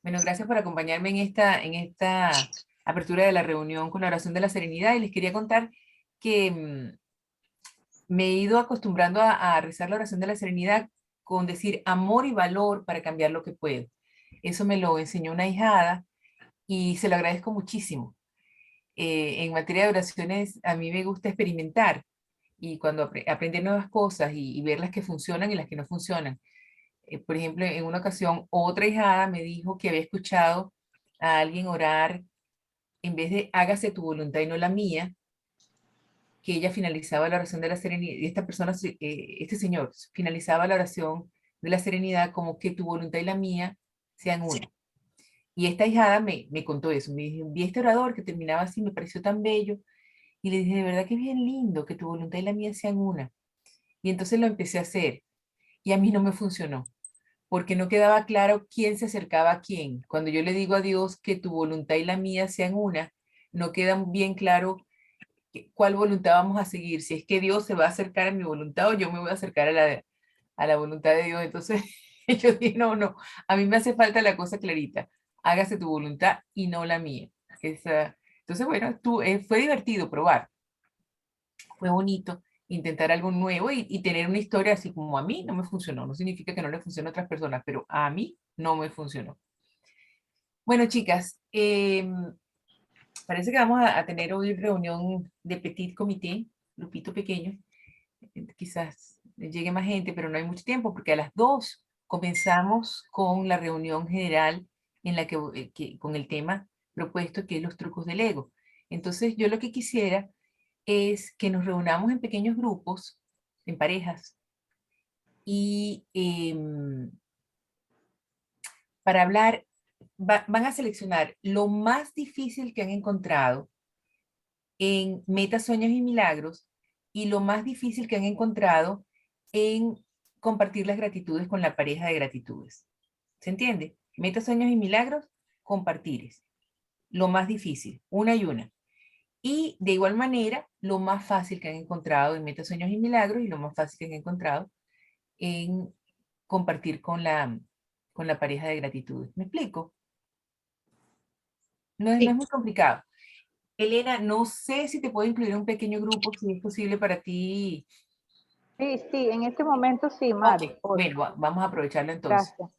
Bueno, gracias por acompañarme en esta apertura de la reunión con la oración de la serenidad y les quería contar que me he ido acostumbrando a rezar la oración de la serenidad con decir amor y valor para cambiar lo que puedo. Eso me lo enseñó una hijada y se lo agradezco muchísimo. En materia de oraciones, a mí me gusta experimentar y cuando aprender nuevas cosas y ver las que funcionan y las que no funcionan. Por ejemplo, en una ocasión, otra hijada me dijo que había escuchado a alguien orar en vez de hágase tu voluntad y no la mía, que ella finalizaba la oración de la serenidad, y esta persona, este señor, finalizaba la oración de la serenidad como que tu voluntad y la mía sean una. Y esta hijada me contó eso, me dijo, vi este orador que terminaba así, me pareció tan bello, y le dije, de verdad que es bien lindo que tu voluntad y la mía sean una. Y entonces lo empecé a hacer, y a mí no me funcionó porque no quedaba claro quién se acercaba a quién. Cuando yo le digo a Dios que tu voluntad y la mía sean una, no queda bien claro cuál voluntad vamos a seguir, si es que Dios se va a acercar a mi voluntad o yo me voy a acercar a la voluntad de Dios. Entonces yo dije, no, no, a mí me hace falta la cosa clarita, hágase tu voluntad y no la mía. Entonces, bueno, fue divertido probar, fue bonito intentar algo nuevo y tener una historia así como a mí no me funcionó. No significa que no le funcione a otras personas, pero a mí no me funcionó. Bueno, chicas, parece que vamos a tener hoy reunión de petit comité, grupito pequeño. Quizás llegue más gente, pero no hay mucho tiempo porque a las 2 comenzamos con la reunión general en la con el tema propuesto que es los trucos del ego. Entonces, yo lo que quisiera es que nos reunamos en pequeños grupos, en parejas, y para hablar, van a seleccionar lo más difícil que han encontrado en metas, sueños y milagros y lo más difícil que han encontrado en compartir las gratitudes con la pareja de gratitudes. ¿Se entiende? Metas, sueños y milagros, compartires. Lo más difícil, una y una. Y de igual manera, lo más fácil que han encontrado en metas, sueños y milagros y lo más fácil que han encontrado en compartir con la pareja de gratitud. ¿Me explico? No es Sí, muy complicado. Elena, no sé si te puedo incluir en un pequeño grupo, si es posible para ti. sí, en este momento sí, Ok, Mari, bueno, porfa. vamos a aprovecharlo entonces. Gracias.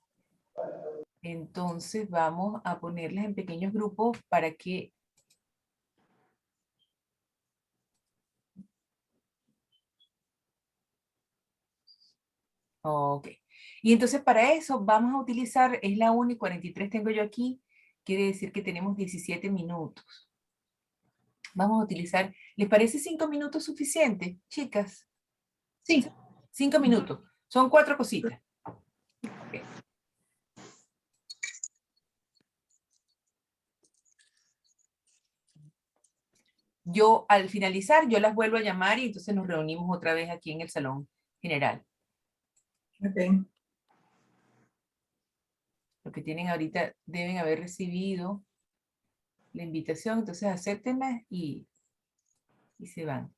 Entonces vamos a ponerlas en pequeños grupos para que... Ok. Y entonces para eso vamos a utilizar, es la 1 y 43 tengo yo aquí, quiere decir que tenemos 17 minutos. Vamos a utilizar, ¿les parece 5 minutos suficiente, chicas? Sí. 5 minutos. Son 4 cositas. Ok. Yo al finalizar, yo las vuelvo a llamar y entonces nos reunimos otra vez aquí en el salón general. Ok. Lo que tienen ahorita deben haber recibido la invitación, entonces acéptenla y se van.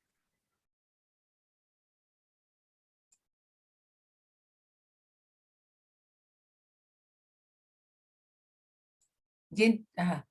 Ajá.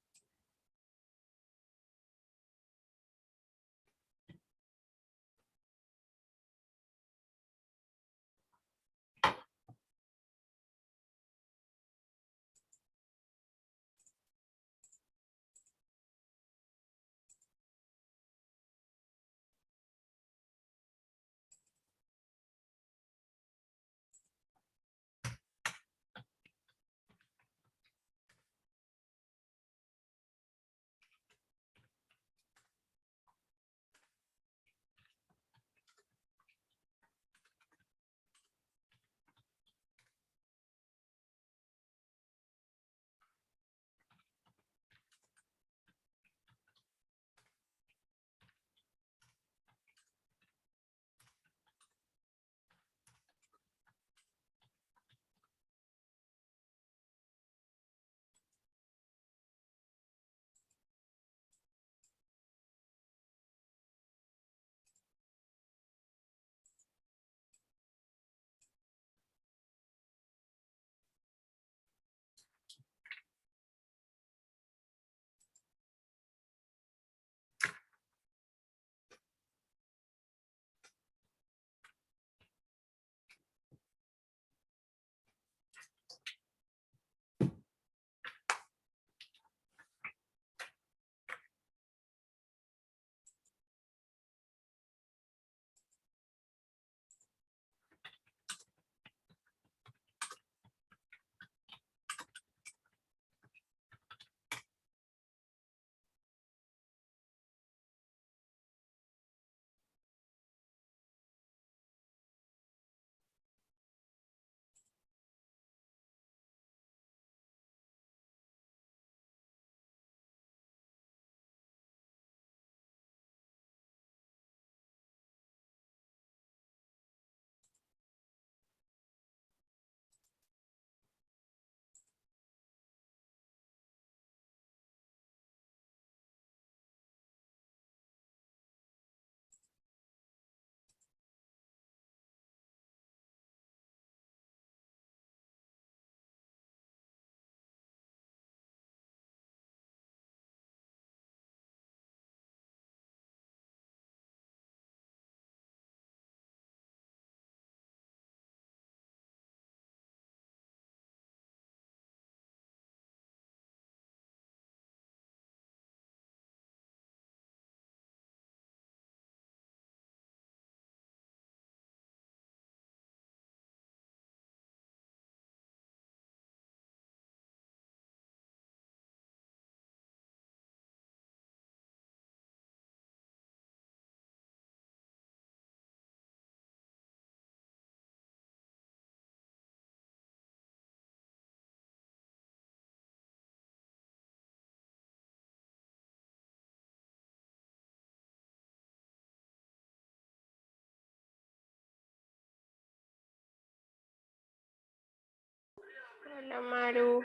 Hola, Maru.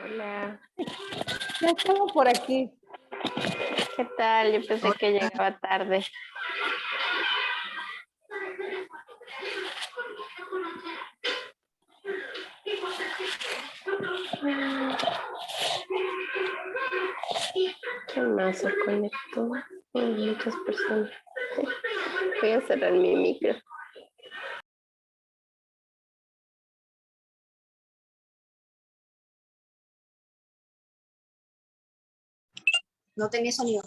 Hola. Ya estamos por aquí. ¿Qué tal? Yo pensé que llegaba tarde. ¿Quién más se conectó? Muchas personas. Voy a cerrar mi micro. No tenía sonido.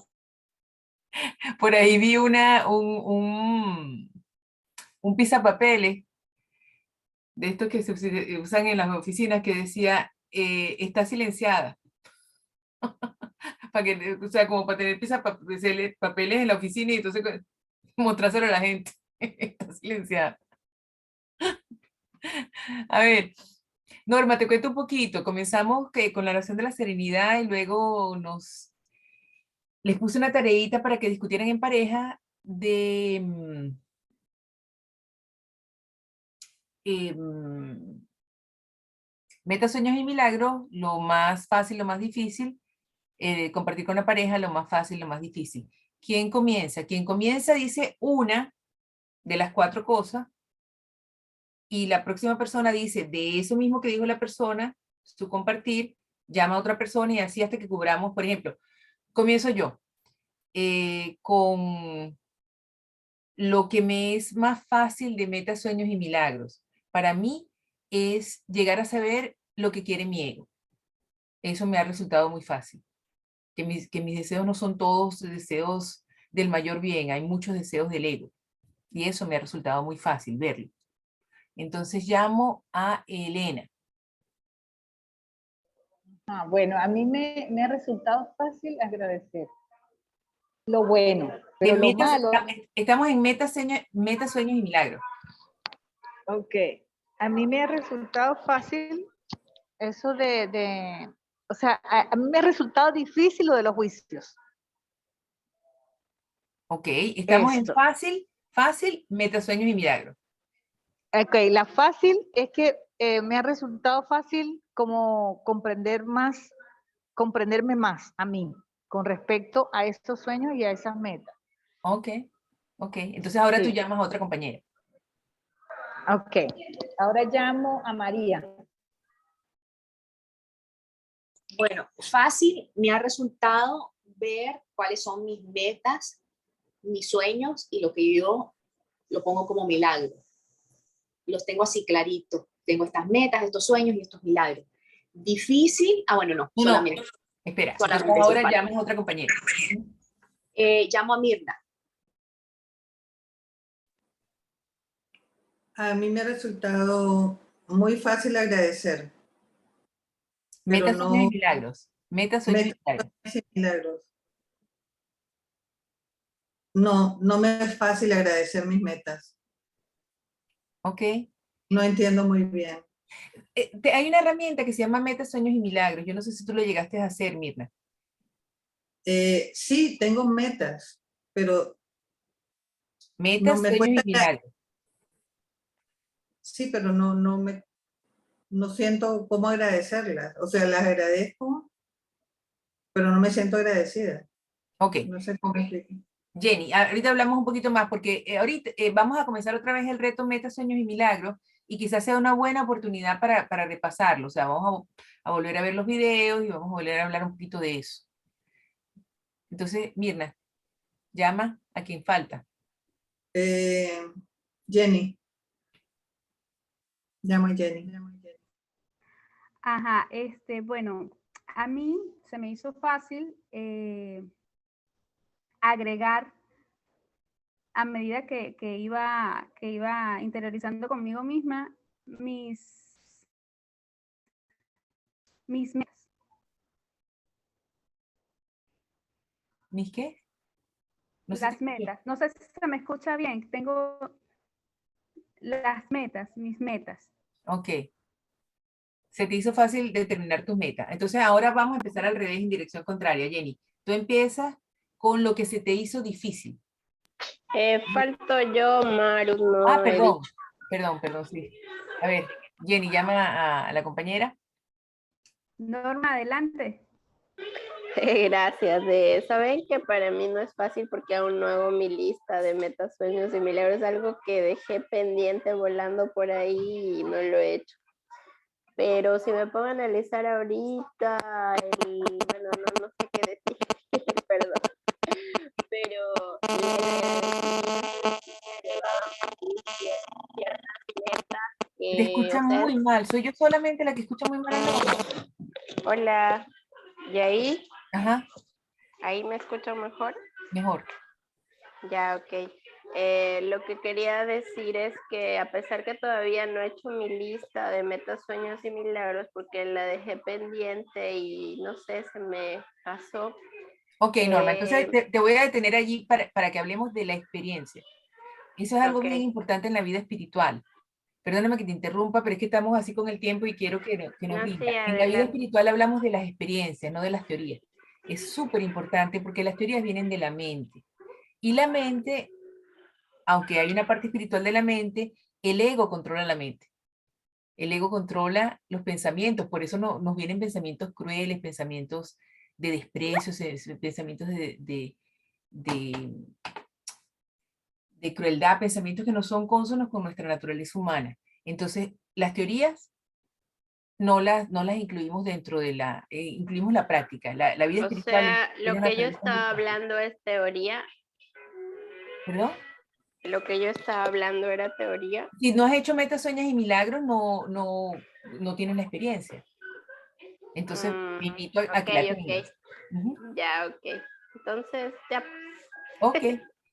Por ahí vi un pisapapeles de estos que se usan en las oficinas que decía, está silenciada. Para que, o sea, como para tener papeles en la oficina y entonces mostrárselo a la gente. Está silenciada. A ver, Norma, te cuento un poquito. Comenzamos con la oración de la serenidad y luego les puse una tareita para que discutieran en pareja de metas, sueños y milagros, lo más fácil, lo más difícil, compartir con la pareja, lo más fácil, lo más difícil. ¿Quién comienza? Quien comienza dice una de las 4 cosas y la próxima persona dice de eso mismo que dijo la persona, su compartir, llama a otra persona y así hasta que cubramos, por ejemplo, comienzo yo con lo que me es más fácil de metas, sueños y milagros. Para mí es llegar a saber lo que quiere mi ego. Eso me ha resultado muy fácil. Que mis deseos no son todos deseos del mayor bien, hay muchos deseos del ego. Y eso me ha resultado muy fácil verlo. Entonces llamo a Elena. Bueno, a mí me ha resultado fácil agradecer lo bueno, pero lo malo. Estamos en metas, sueños y milagros. Ok. A mí me ha resultado fácil eso o sea, a mí me ha resultado difícil lo de los juicios. Ok, estamos en fácil, metas, sueños y milagros. Ok, la fácil es que me ha resultado fácil como comprenderme más a mí con respecto a estos sueños y a esas metas. Ok. Entonces ahora tú Sí. llamas a otra compañera. Ok, ahora llamo a María. Bueno, fácil me ha resultado ver cuáles son mis metas, mis sueños y lo que yo lo pongo como milagro. Los tengo así clarito. Tengo estas metas, estos sueños y estos milagros. Difícil, bueno, no, solamente. No, espera, solamente ahora llamas a otra compañera. Llamo a Mirna. A mí me ha resultado muy fácil agradecer. Metas, sueños y milagros. Metas, sueños y milagros. No me es fácil agradecer mis metas. Ok. No entiendo muy bien. Hay una herramienta que se llama Metas, Sueños y Milagros. Yo no sé si tú lo llegaste a hacer, Mirna. Sí, tengo metas, pero... Metas, sueños y milagros. Sí, pero no siento cómo agradecerlas. O sea, las agradezco, pero no me siento agradecida. Ok. No sé cómo explicar. Jenny, ahorita hablamos un poquito más porque ahorita vamos a comenzar otra vez el reto Metas, Sueños y Milagros y quizás sea una buena oportunidad para repasarlo. O sea, vamos a volver a ver los videos y vamos a volver a hablar un poquito de eso. Entonces, Mirna, llama a quien falta. Jenny. Llamo a Jenny. Ajá, bueno, a mí se me hizo fácil agregar a medida que iba interiorizando conmigo misma mis metas. ¿Mis qué? No Las metas. No sé si se me escucha bien. Tengo las metas, mis metas. Ok. Se te hizo fácil determinar tus metas. Entonces ahora vamos a empezar al revés en dirección contraria, Jenny. Tú empiezas con lo que se te hizo difícil. Falto yo, Maru, no. Perdón. Perdón, sí. A ver, Jenny, llama a la compañera. Norma, adelante. Gracias. Saben que para mí no es fácil porque aún no hago mi lista de metas, sueños y milagros, algo que dejé pendiente volando por ahí y no lo he hecho. Pero si me pongo a analizar ahorita, bueno, no sé qué decir, perdón. Pero Te escucha muy mal. Soy yo solamente la que escucha muy mal. Hola, ¿y ahí? Ajá, ¿Ahí me escuchan mejor? mejor. Ya, ok. Lo que quería decir es que a pesar que todavía no he hecho mi lista de metas, sueños y milagros, porque la dejé pendiente y no sé, se me pasó. Ok, Norma, entonces Eh, te voy a detener allí para que hablemos de la experiencia. Eso es algo ok, bien importante en la vida espiritual. Perdóname que te interrumpa, pero es que estamos así con el tiempo y quiero que nos no, rinda. sí, En la vida adelante. espiritual hablamos de las experiencias, no de las teorías. Es súper importante porque las teorías vienen de la mente. Y la mente, aunque hay una parte espiritual de la mente, el ego controla la mente. El ego controla los pensamientos, por eso nos vienen pensamientos crueles, pensamientos de desprecio, pensamientos de, de crueldad, pensamientos que no son cónsonos con nuestra naturaleza humana. Entonces, las teorías no las incluimos dentro de incluimos la práctica. La vida O espiritual sea, es lo una que yo naturaleza muy estaba práctica. hablando es teoría. ¿Perdón? Lo que yo estaba hablando era teoría. Si no has hecho metas, sueños y milagros, no tienes la experiencia. Entonces, te invito a Ok, que la ok. tengas. Ujú. Ya, ok. Entonces, ya. Ok,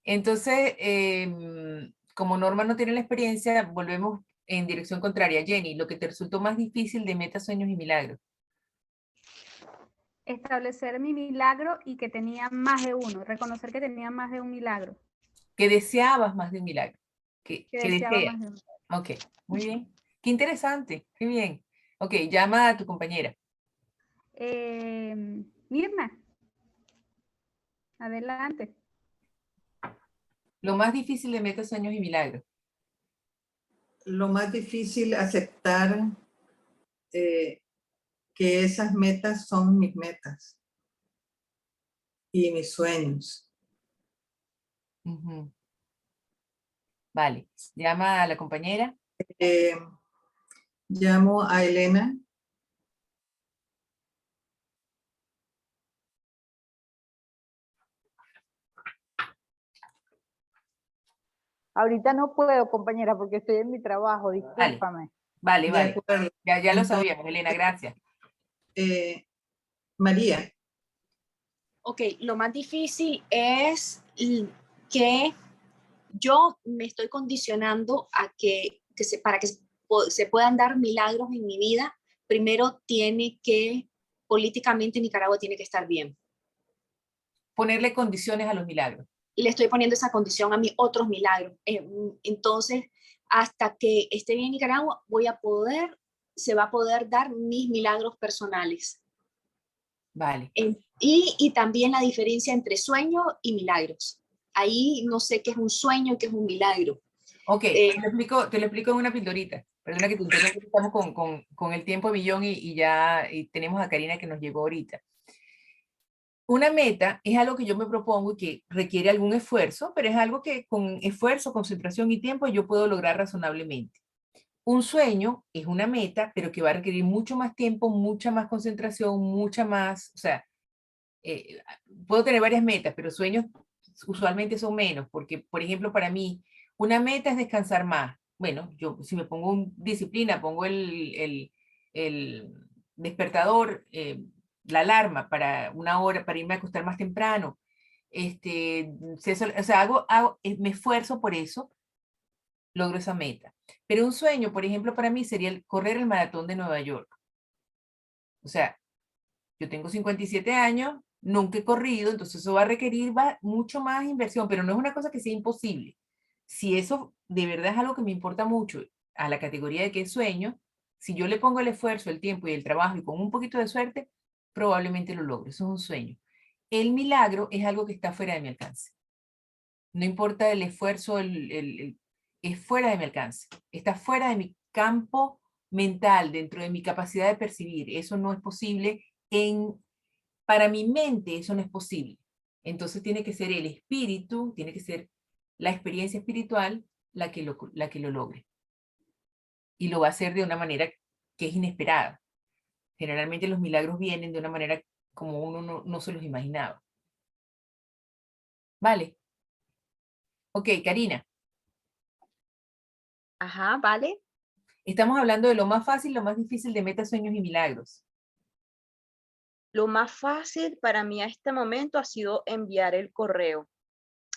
entonces, como Norma no tiene la experiencia, volvemos en dirección contraria. Jenny, lo que te resultó más difícil de metas, sueños y milagros. Establecer mi milagro y que tenía más de uno. Reconocer que tenía más de un milagro. Que deseabas más de un milagro. Que Que deseaba deseas. más de uno. Ok, muy bien. Qué interesante, qué bien. Ok, llama a tu compañera. Mirna, adelante. Lo más difícil de metas, sueños y milagros. Lo más difícil aceptar que esas metas son mis metas y mis sueños. Ujú. Vale, llama a la compañera. Eh, llamo a Elena. Ahorita no puedo, compañera, porque estoy en mi trabajo, Vale, discúlpame. vale, De vale. acuerdo. Ya lo Entonces, sabíamos, Elena, gracias. María. Ok, lo más difícil es que yo me estoy condicionando a para que se puedan dar milagros en mi vida, primero políticamente Nicaragua tiene que estar bien. Ponerle condiciones a los milagros. Le estoy poniendo esa condición a mis otros milagros. Entonces, hasta que esté bien Nicaragua, se va a poder dar mis milagros personales. Vale. Y también la diferencia entre sueño y milagros. Ahí no sé qué es un sueño y qué es un milagro. Ok, te lo explico en una pildorita. Perdona que te interrumpa, estamos con el tiempo millón y ya tenemos a Karina que nos llegó ahorita. Una meta es algo que yo me propongo y que requiere algún esfuerzo, pero es algo que con esfuerzo, concentración y tiempo yo puedo lograr razonablemente. Un sueño es una meta, pero que va a requerir mucho más tiempo, mucha más concentración, mucha más, o sea, eh, puedo tener varias metas, pero sueños usualmente son menos, porque, por ejemplo, para mí, una meta es descansar más. Bueno, yo si me pongo disciplina, pongo el despertador, la alarma para una hora, para irme a acostar más temprano. O sea, me esfuerzo por eso, logro esa meta. Pero un sueño, por ejemplo, para mí sería correr el maratón de Nueva York. O sea, yo tengo 57 años, nunca he corrido, entonces eso va a requerir mucho más inversión, pero no es una cosa que sea imposible. Si eso de verdad es algo que me importa mucho a la categoría de que es sueño, si yo le pongo el esfuerzo, el tiempo y el trabajo y con un poquito de suerte, probablemente lo logro. Eso es un sueño. El milagro es algo que está fuera de mi alcance. No importa el esfuerzo, es fuera de mi alcance, está fuera de mi campo mental, dentro de mi capacidad de percibir. Eso no es posible para mi mente, eso no es posible. Entonces tiene que ser el espíritu, tiene que ser la experiencia espiritual la que lo logre. Y lo va a hacer de una manera que es inesperada. Generalmente los milagros vienen de una manera como uno no se los imaginaba. ¿Vale? Ok, Karina. Ajá, vale. Estamos hablando de lo más fácil, lo más difícil de metas, sueños y milagros. Lo más fácil para mí a este momento ha sido enviar el correo.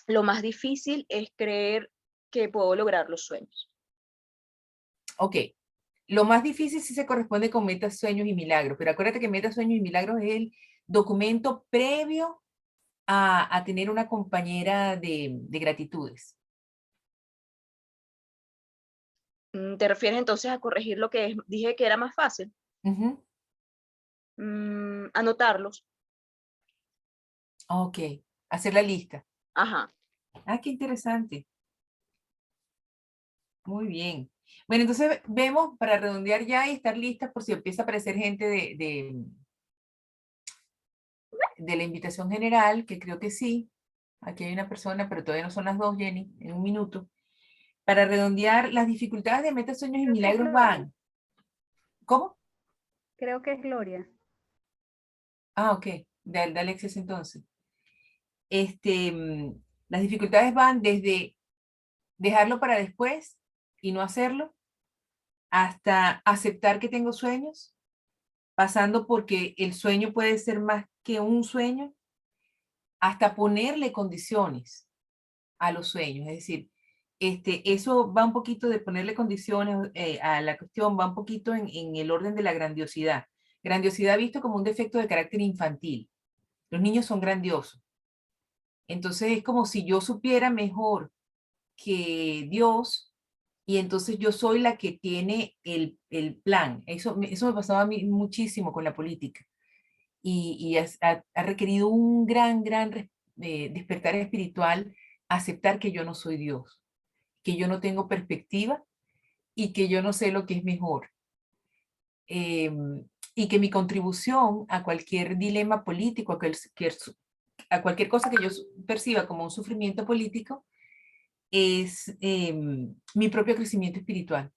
Lo más difícil es creer que puedo lograr los sueños. Ok. Lo más difícil sí se corresponde con metas, sueños y milagros, pero acuérdate que metas, sueños y milagros es el documento previo a tener una compañera de gratitudes. ¿Te refieres entonces a corregir lo que dije que era más fácil? Ujú. Anotarlos. Ok. Hacer la lista. Ajá. Ah, qué interesante. Muy bien. Bueno, entonces vemos para redondear ya y estar listas por si empieza a aparecer gente de la invitación general, que creo que sí. Aquí hay una persona, pero todavía no son las 2, Jenny, en un minuto. Para redondear, las dificultades de metas, sueños y Creo que es milagros Gloria. van. ¿Cómo? Creo que es Gloria. Ah, ok. Dale acceso entonces. Las dificultades van desde dejarlo para después y no hacerlo, hasta aceptar que tengo sueños, pasando porque el sueño puede ser más que un sueño, hasta ponerle condiciones a los sueños. Es decir, eso va un poquito de ponerle condiciones a la cuestión, va un poquito en el orden de la grandiosidad. Grandiosidad visto como un defecto de carácter infantil. Los niños son grandiosos. Entonces es como si yo supiera mejor que Dios y entonces yo soy la que tiene el plan. Eso me pasaba a mí muchísimo con la política y ha requerido un gran despertar espiritual, aceptar que yo no soy Dios, que yo no tengo perspectiva y que yo no sé lo que es mejor. Y que mi contribución a cualquier dilema político, a cualquier cosa que yo perciba como un sufrimiento político, es mi propio crecimiento espiritual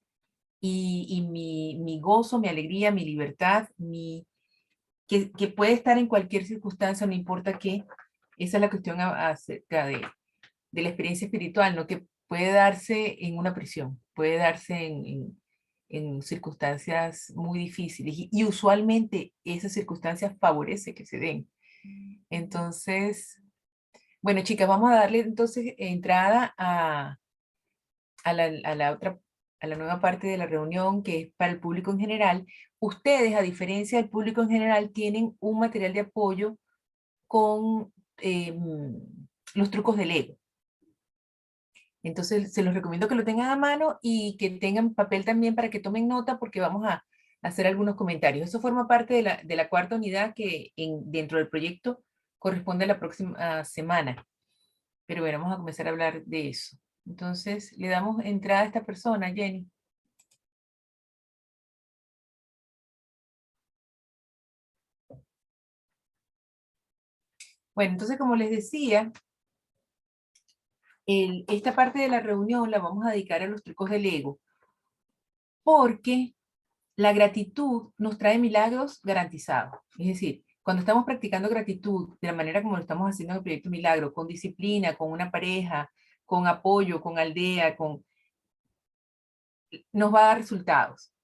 y mi gozo, mi alegría, mi libertad, que puede estar en cualquier circunstancia, no importa qué. Esa es la cuestión acerca de la experiencia espiritual, ¿no? Que puede darse en una prisión, puede darse en circunstancias muy difíciles y usualmente esas circunstancias favorece que se den. Entonces, bueno, chicas, vamos a darle entonces entrada a la nueva parte de la reunión que es para el público en general. Ustedes, a diferencia del público en general, tienen un material de apoyo con los trucos del ego. Entonces, se los recomiendo que lo tengan a mano y que tengan papel también para que tomen nota porque vamos a hacer algunos comentarios. Eso forma parte de la cuarta unidad que dentro del proyecto corresponde a la próxima semana. Pero bueno, vamos a comenzar a hablar de eso. Entonces, le damos entrada a esta persona, Jenny. Bueno, entonces, como les decía, esta parte de la reunión la vamos a dedicar a los trucos del ego, porque la gratitud nos trae milagros garantizados. Es decir, cuando estamos practicando gratitud de la manera como lo estamos haciendo en el Proyecto Milagro, con disciplina, con una pareja, con apoyo, con aldea, nos va a dar resultados.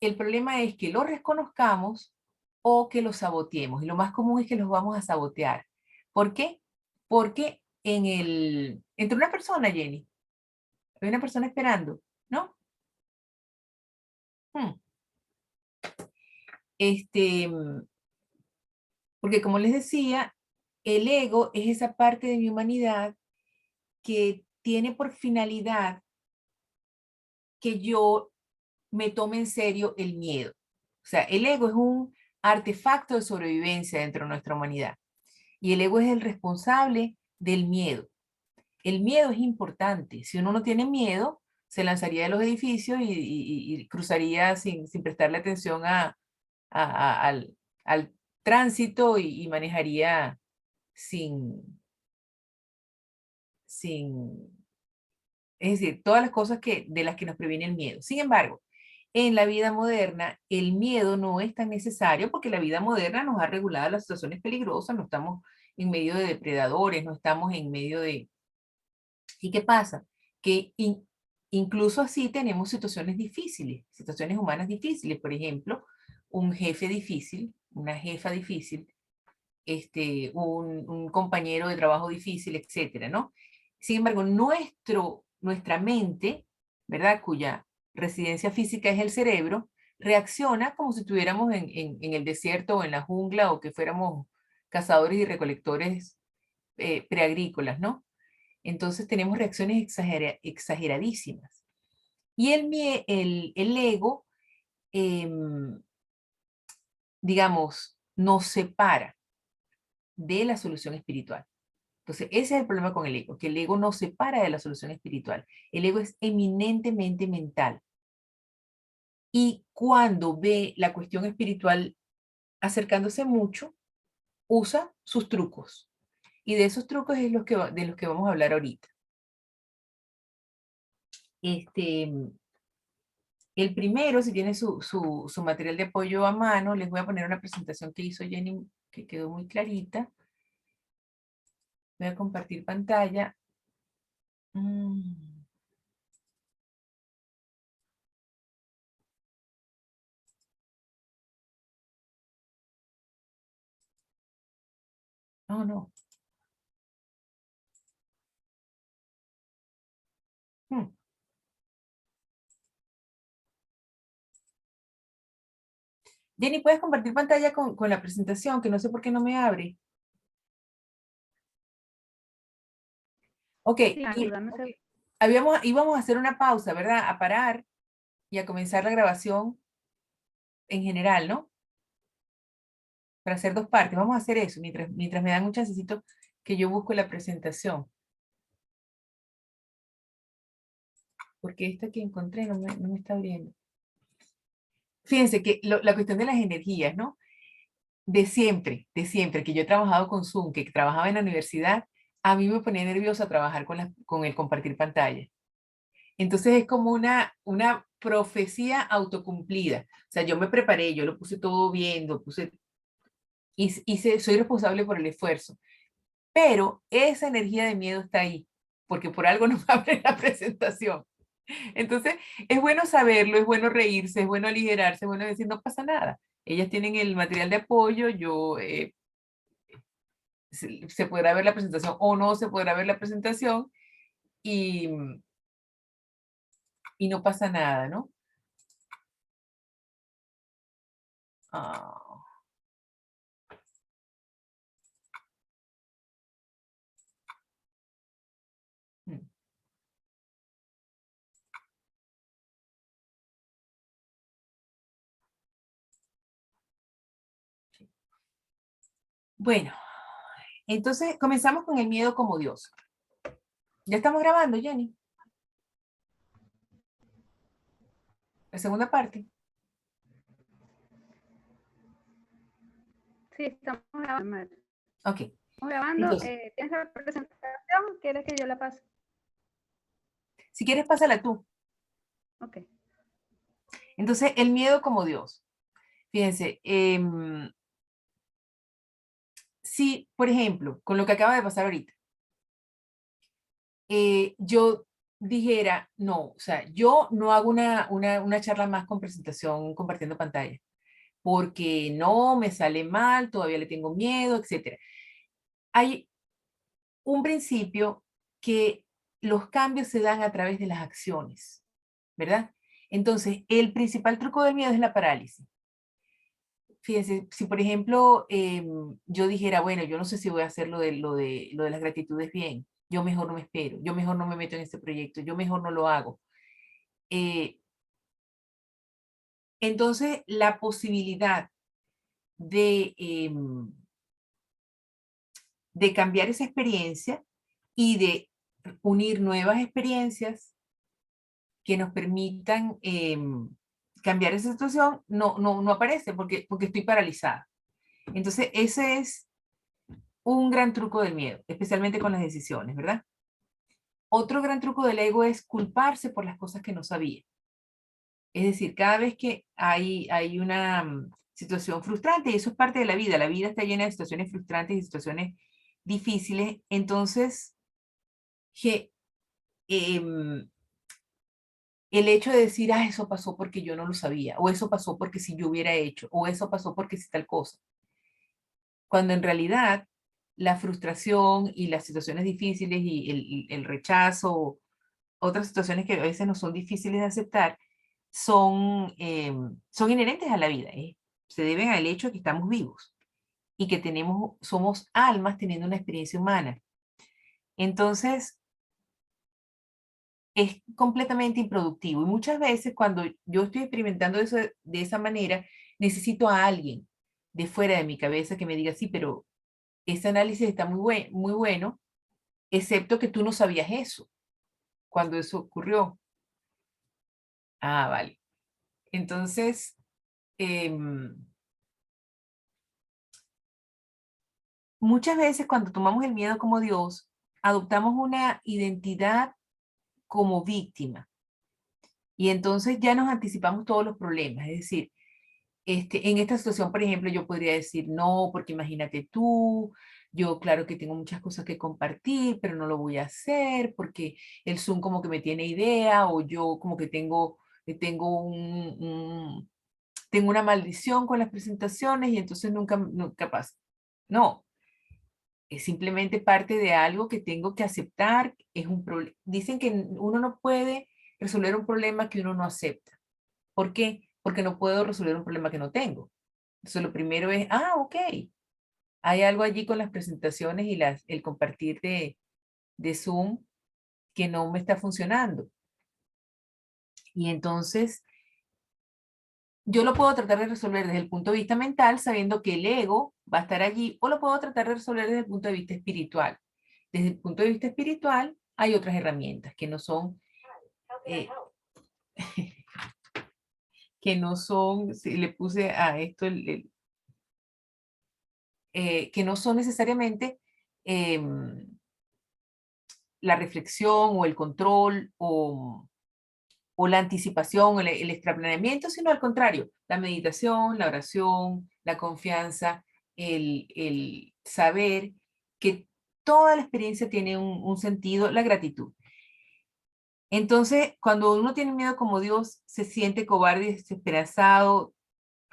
El problema es que lo reconozcamos o que lo saboteemos. Y lo más común es que los vamos a sabotear. ¿Por qué? Porque entre una persona, Jenny, hay una persona esperando, ¿no? Porque como les decía, el ego es esa parte de mi humanidad que tiene por finalidad que yo me tome en serio el miedo. O sea, el ego es un artefacto de sobrevivencia dentro de nuestra humanidad. Y el ego es el responsable del miedo. El miedo es importante. Si uno no tiene miedo, o se lanzaría de los edificios y cruzaría sin prestarle atención al tránsito y manejaría sin, es decir, todas las cosas de las que nos previene el miedo. Sin embargo, en la vida moderna, el miedo no es tan necesario porque la vida moderna nos ha regulado las situaciones peligrosas, no estamos en medio de depredadores, no estamos en medio de... ¿Y qué pasa? Que incluso así tenemos situaciones difíciles, situaciones humanas difíciles. Por ejemplo, un jefe difícil, una jefa difícil, un compañero de trabajo difícil, etcétera, ¿no? Sin embargo, nuestra mente, ¿verdad? Cuya residencia física es el cerebro, reacciona como si estuviéramos en el desierto o en la jungla o que fuéramos cazadores y recolectores preagrícolas, ¿no? Entonces tenemos reacciones exageradísimas. Y el ego, digamos, nos separa de la solución espiritual. Entonces, ese es el problema con el ego, que el ego nos separa de la solución espiritual. El ego es eminentemente mental. Y cuando ve la cuestión espiritual acercándose mucho, usa sus trucos. Y de esos trucos es de los que vamos a hablar ahorita. El primero, si tiene su material de apoyo a mano, les voy a poner una presentación que hizo Jenny, que quedó muy clarita. Voy a compartir pantalla. No, no. Jenny, ¿puedes compartir pantalla con la presentación? Que no sé por qué no me abre. Ok, Sí, ayúdame. íbamos a hacer una pausa, ¿verdad? A parar y a comenzar la grabación en general, ¿no? Para hacer dos partes. Vamos a hacer eso mientras me dan un chancecito que yo busco la presentación. Porque esta que encontré no me está abriendo. Fíjense que la cuestión de las energías, ¿no? De siempre, que yo he trabajado con Zoom, que trabajaba en la universidad, a mí me ponía nerviosa trabajar con el compartir pantalla. Entonces es como una profecía autocumplida. O sea, yo me preparé, yo lo puse todo bien, soy responsable por el esfuerzo. Pero esa energía de miedo está ahí, porque por algo no abre la presentación. Entonces, es bueno saberlo, es bueno reírse, es bueno aligerarse, es bueno decir, no pasa nada. Ellas tienen el material de apoyo, se podrá ver la presentación o no se podrá ver la presentación y no pasa nada, ¿no? Ah. Bueno, entonces comenzamos con el miedo como Dios. ¿Ya estamos grabando, Jenny? La segunda parte. Sí, estamos grabando. Ok. Estamos grabando. Entonces, ¿Tienes la presentación? ¿Quieres que yo la pase? si quieres, pásala tú. Ok. Entonces, el miedo como Dios. Fíjense, si, por ejemplo, con lo que acaba de pasar ahorita, yo dijera, no, o sea, yo no hago una charla más con presentación compartiendo pantalla, porque no, me sale mal, todavía le tengo miedo, etc. Hay un principio que los cambios se dan a través de las acciones, ¿verdad? Entonces, el principal truco del miedo es la parálisis. Fíjense, si por ejemplo yo dijera, bueno, yo no sé si voy a hacer lo de las gratitudes bien, yo mejor no me espero, yo mejor no me meto en este proyecto, yo mejor no lo hago. Entonces, la posibilidad de cambiar esa experiencia y de unir nuevas experiencias que nos permitan cambiar esa situación, no aparece porque estoy paralizada. Entonces, ese es un gran truco del miedo, especialmente con las decisiones, ¿verdad? Otro gran truco del ego es culparse por las cosas que no sabía. Es decir, cada vez que hay una situación frustrante, y eso es parte de la vida está llena de situaciones frustrantes y situaciones difíciles, entonces el hecho de decir, ah, eso pasó porque yo no lo sabía, o eso pasó porque si yo hubiera hecho, o eso pasó porque si tal cosa, cuando en realidad la frustración y las situaciones difíciles y el rechazo, otras situaciones que a veces no son difíciles de aceptar, son inherentes a la vida, se deben al hecho de que estamos vivos y que somos almas teniendo una experiencia humana. Entonces, es completamente improductivo. Y muchas veces cuando yo estoy experimentando eso de esa manera, necesito a alguien de fuera de mi cabeza que me diga, sí, pero ese análisis está muy bueno, excepto que tú no sabías eso cuando eso ocurrió. Ah, vale. Entonces, muchas veces cuando tomamos el miedo como Dios, adoptamos una identidad como víctima. Y entonces ya nos anticipamos todos los problemas. Es decir, en esta situación, por ejemplo, yo podría decir no, porque imagínate tú, yo claro que tengo muchas cosas que compartir, pero no lo voy a hacer porque el Zoom como que me tiene idea o yo como que tengo una maldición con las presentaciones y entonces nunca pasa. No, es simplemente parte de algo que tengo que aceptar. Dicen que uno no puede resolver un problema que uno no acepta. ¿Por qué? Porque no puedo resolver un problema que no tengo. Entonces lo primero es, ok, hay algo allí con las presentaciones y el compartir de Zoom que no me está funcionando. Y entonces yo lo puedo tratar de resolver desde el punto de vista mental, sabiendo que el ego va a estar allí, o lo puedo tratar de resolver desde el punto de vista espiritual. Desde el punto de vista espiritual hay otras herramientas que no son, si le puse a esto que no son necesariamente la reflexión o el control o la anticipación, el extraplaneamiento, sino al contrario, la meditación, la oración, la confianza, el saber que toda la experiencia tiene un sentido, la gratitud. Entonces, cuando uno tiene miedo como Dios, se siente cobarde y desesperanzado,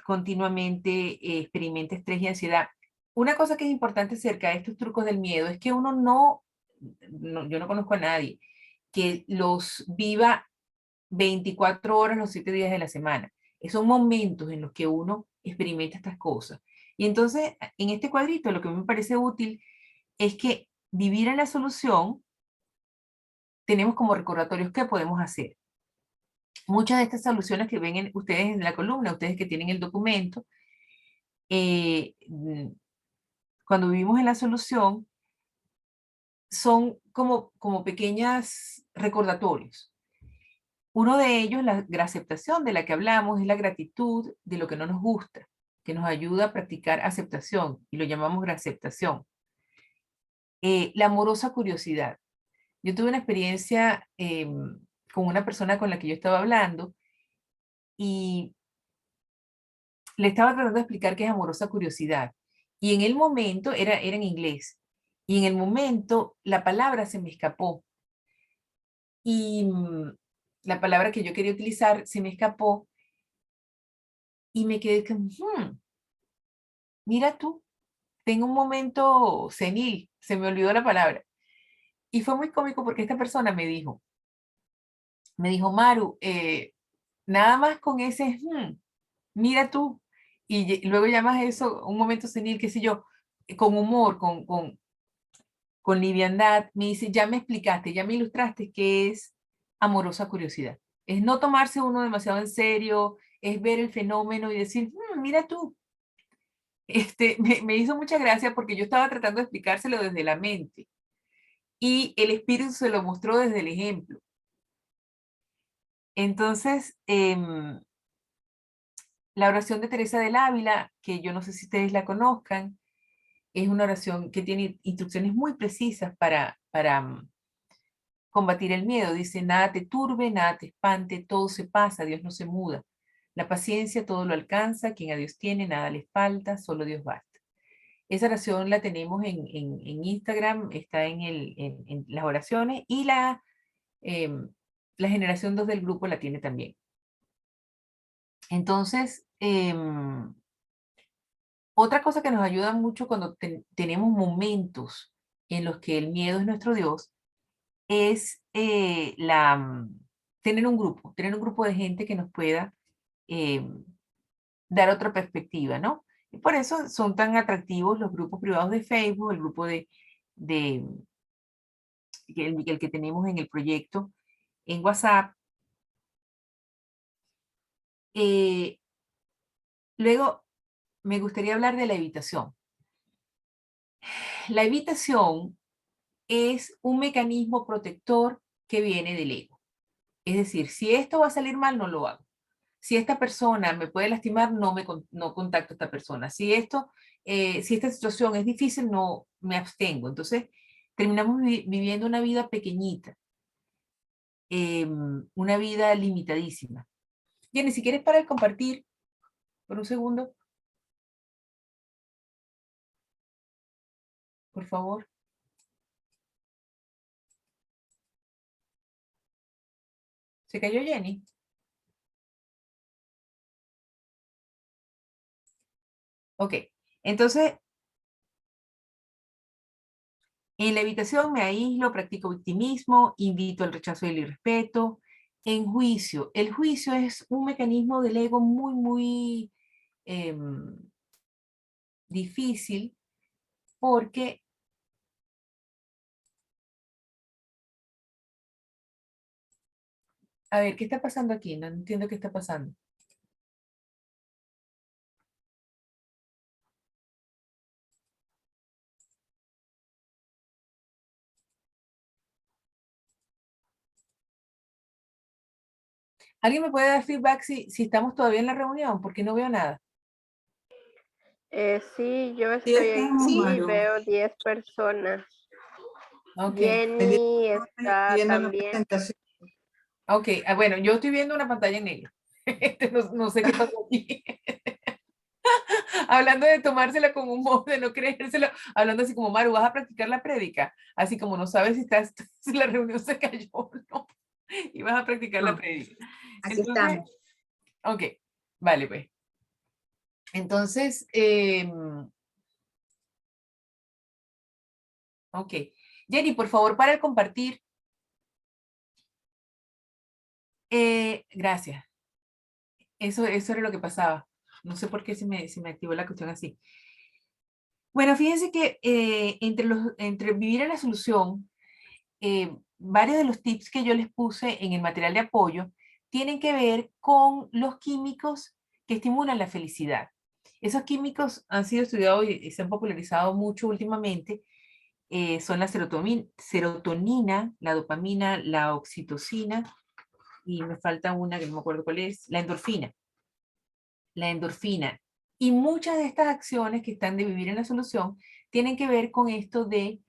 continuamente experimenta estrés y ansiedad. Una cosa que es importante acerca de estos trucos del miedo es que uno yo no conozco a nadie que los viva 24 horas los 7 días de la semana. Son momentos en los que uno experimenta estas cosas. Y entonces, en este cuadrito, lo que me parece útil es que vivir en la solución, tenemos como recordatorios qué podemos hacer. Muchas de estas soluciones que ven ustedes en la columna, ustedes que tienen el documento, cuando vivimos en la solución, son como pequeños recordatorios. Uno de ellos, la aceptación de la que hablamos, es la gratitud de lo que no nos gusta, que nos ayuda a practicar aceptación, y lo llamamos aceptación. La amorosa curiosidad. Yo tuve una experiencia con una persona con la que yo estaba hablando, y le estaba tratando de explicar qué es amorosa curiosidad. Y en el momento, era en inglés, y en el momento la palabra se me escapó. Y la palabra que yo quería utilizar se me escapó y me quedé como, mira tú, tengo un momento senil, se me olvidó la palabra. Y fue muy cómico porque esta persona me dijo, Maru, nada más con ese, mira tú, y luego llamas eso un momento senil, qué sé yo, con humor, con liviandad, me dice, ya me explicaste, ya me ilustraste qué es amorosa curiosidad. Es no tomarse uno demasiado en serio, es ver el fenómeno y decir, mira tú. Me hizo mucha gracia porque yo estaba tratando de explicárselo desde la mente y el espíritu se lo mostró desde el ejemplo. Entonces, la oración de Teresa del Ávila, que yo no sé si ustedes la conozcan, es una oración que tiene instrucciones muy precisas para combatir el miedo. Dice, nada te turbe, nada te espante, todo se pasa, Dios no se muda. La paciencia todo lo alcanza, quien a Dios tiene, nada le falta, solo Dios basta. Esa oración la tenemos en Instagram, está en las oraciones, y la generación 2 del grupo la tiene también. Entonces, otra cosa que nos ayuda mucho cuando tenemos momentos en los que el miedo es nuestro Dios, es tener un grupo de gente que nos pueda dar otra perspectiva, ¿no? Y por eso son tan atractivos los grupos privados de Facebook, el grupo de el que tenemos en el proyecto en WhatsApp. Luego, me gustaría hablar de la evitación. La evitación es un mecanismo protector que viene del ego. Es decir, si esto va a salir mal, no lo hago. Si esta persona me puede lastimar, no contacto a esta persona. Si esta situación es difícil, no me abstengo. Entonces, terminamos viviendo una vida pequeñita, una vida limitadísima. Jenny, si quieres para compartir por un segundo, por favor. ¿Se cayó Jenny? Ok, entonces, en la evitación me aíslo, practico victimismo, invito al rechazo y el irrespeto. En juicio, el juicio es un mecanismo del ego muy, muy difícil, porque a ver, ¿qué está pasando aquí? No entiendo qué está pasando. ¿Alguien me puede dar feedback si estamos todavía en la reunión? Porque no veo nada. Sí, yo Sí, estoy estamos, aquí y Maru. veo 10 personas. Ok, Jenny está Viendo la también. presentación. ok. Bueno, yo estoy viendo una pantalla en negro. No sé qué pasó aquí. Hablando de tomársela con humor, de no creérselo, hablando así como, Maru, ¿vas a practicar la prédica? Así como no sabes si la reunión se cayó o no. Y vas a practicar la No, prédica. aquí Entonces, estamos. ok, vale pues. Entonces, ok. Jenny, por favor, para el compartir. Gracias. Eso era lo que pasaba. No sé por qué se me activó la cuestión así. Bueno, fíjense que entre vivir en la solución, varios de los tips que yo les puse en el material de apoyo tienen que ver con los químicos que estimulan la felicidad. Esos químicos han sido estudiados y se han popularizado mucho últimamente. Son la serotonina, la dopamina, la oxitocina, y me falta una que no me acuerdo cuál es, la endorfina. La endorfina. Y muchas de estas acciones que están de vivir en la solución tienen que ver con esto de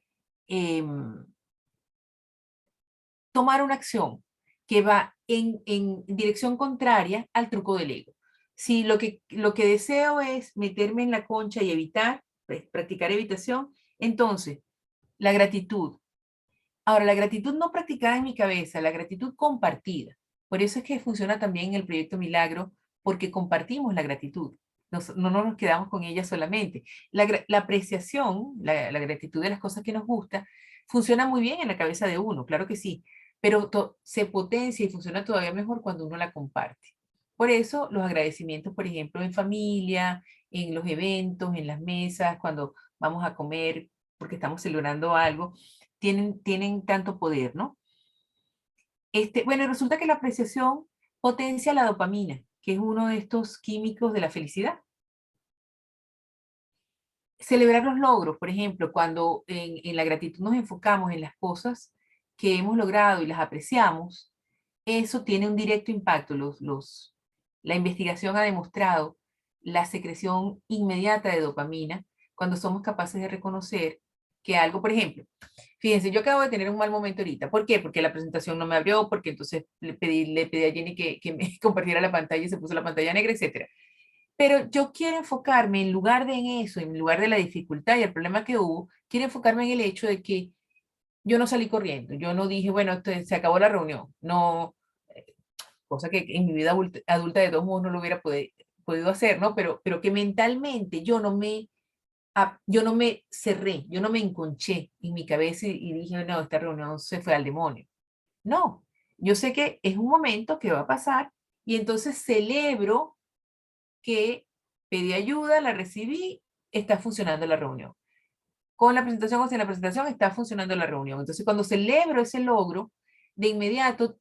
tomar una acción que va en dirección contraria al truco del ego. Si lo que deseo es meterme en la concha y evitar, pues, practicar evitación, entonces la gratitud. Ahora, la gratitud no practicada en mi cabeza, la gratitud compartida. Por eso es que funciona también el proyecto Milagro, porque compartimos la gratitud. No nos quedamos con ella solamente. La apreciación, la gratitud de las cosas que nos gusta, funciona muy bien en la cabeza de uno, claro que sí, pero se potencia y funciona todavía mejor cuando uno la comparte. Por eso los agradecimientos, por ejemplo, en familia, en los eventos, en las mesas, cuando vamos a comer porque estamos celebrando algo, tienen tanto poder, ¿no? Bueno, resulta que la apreciación potencia la dopamina, que es uno de estos químicos de la felicidad. Celebrar los logros, por ejemplo, cuando en la gratitud nos enfocamos en las cosas que hemos logrado y las apreciamos, eso tiene un directo impacto. La investigación ha demostrado la secreción inmediata de dopamina cuando somos capaces de reconocer que algo, por ejemplo, fíjense, yo acabo de tener un mal momento ahorita. ¿Por qué? Porque la presentación no me abrió, porque entonces le pedí a Jenny que me compartiera la pantalla y se puso la pantalla negra, etcétera. Pero yo quiero enfocarme, en lugar de en eso, en lugar de la dificultad y el problema que hubo, quiero enfocarme en el hecho de que yo no salí corriendo, yo no dije, bueno, se acabó la reunión, no, cosa que en mi vida adulta de todos modos no lo hubiera podido hacer, ¿no? Pero que mentalmente yo no me cerré, yo no me enconché en mi cabeza y dije, no, esta reunión se fue al demonio. No, yo sé que es un momento que va a pasar y entonces celebro que pedí ayuda, la recibí, está funcionando la reunión. Con la presentación o sin la presentación está funcionando la reunión. Entonces, cuando celebro ese logro, de inmediato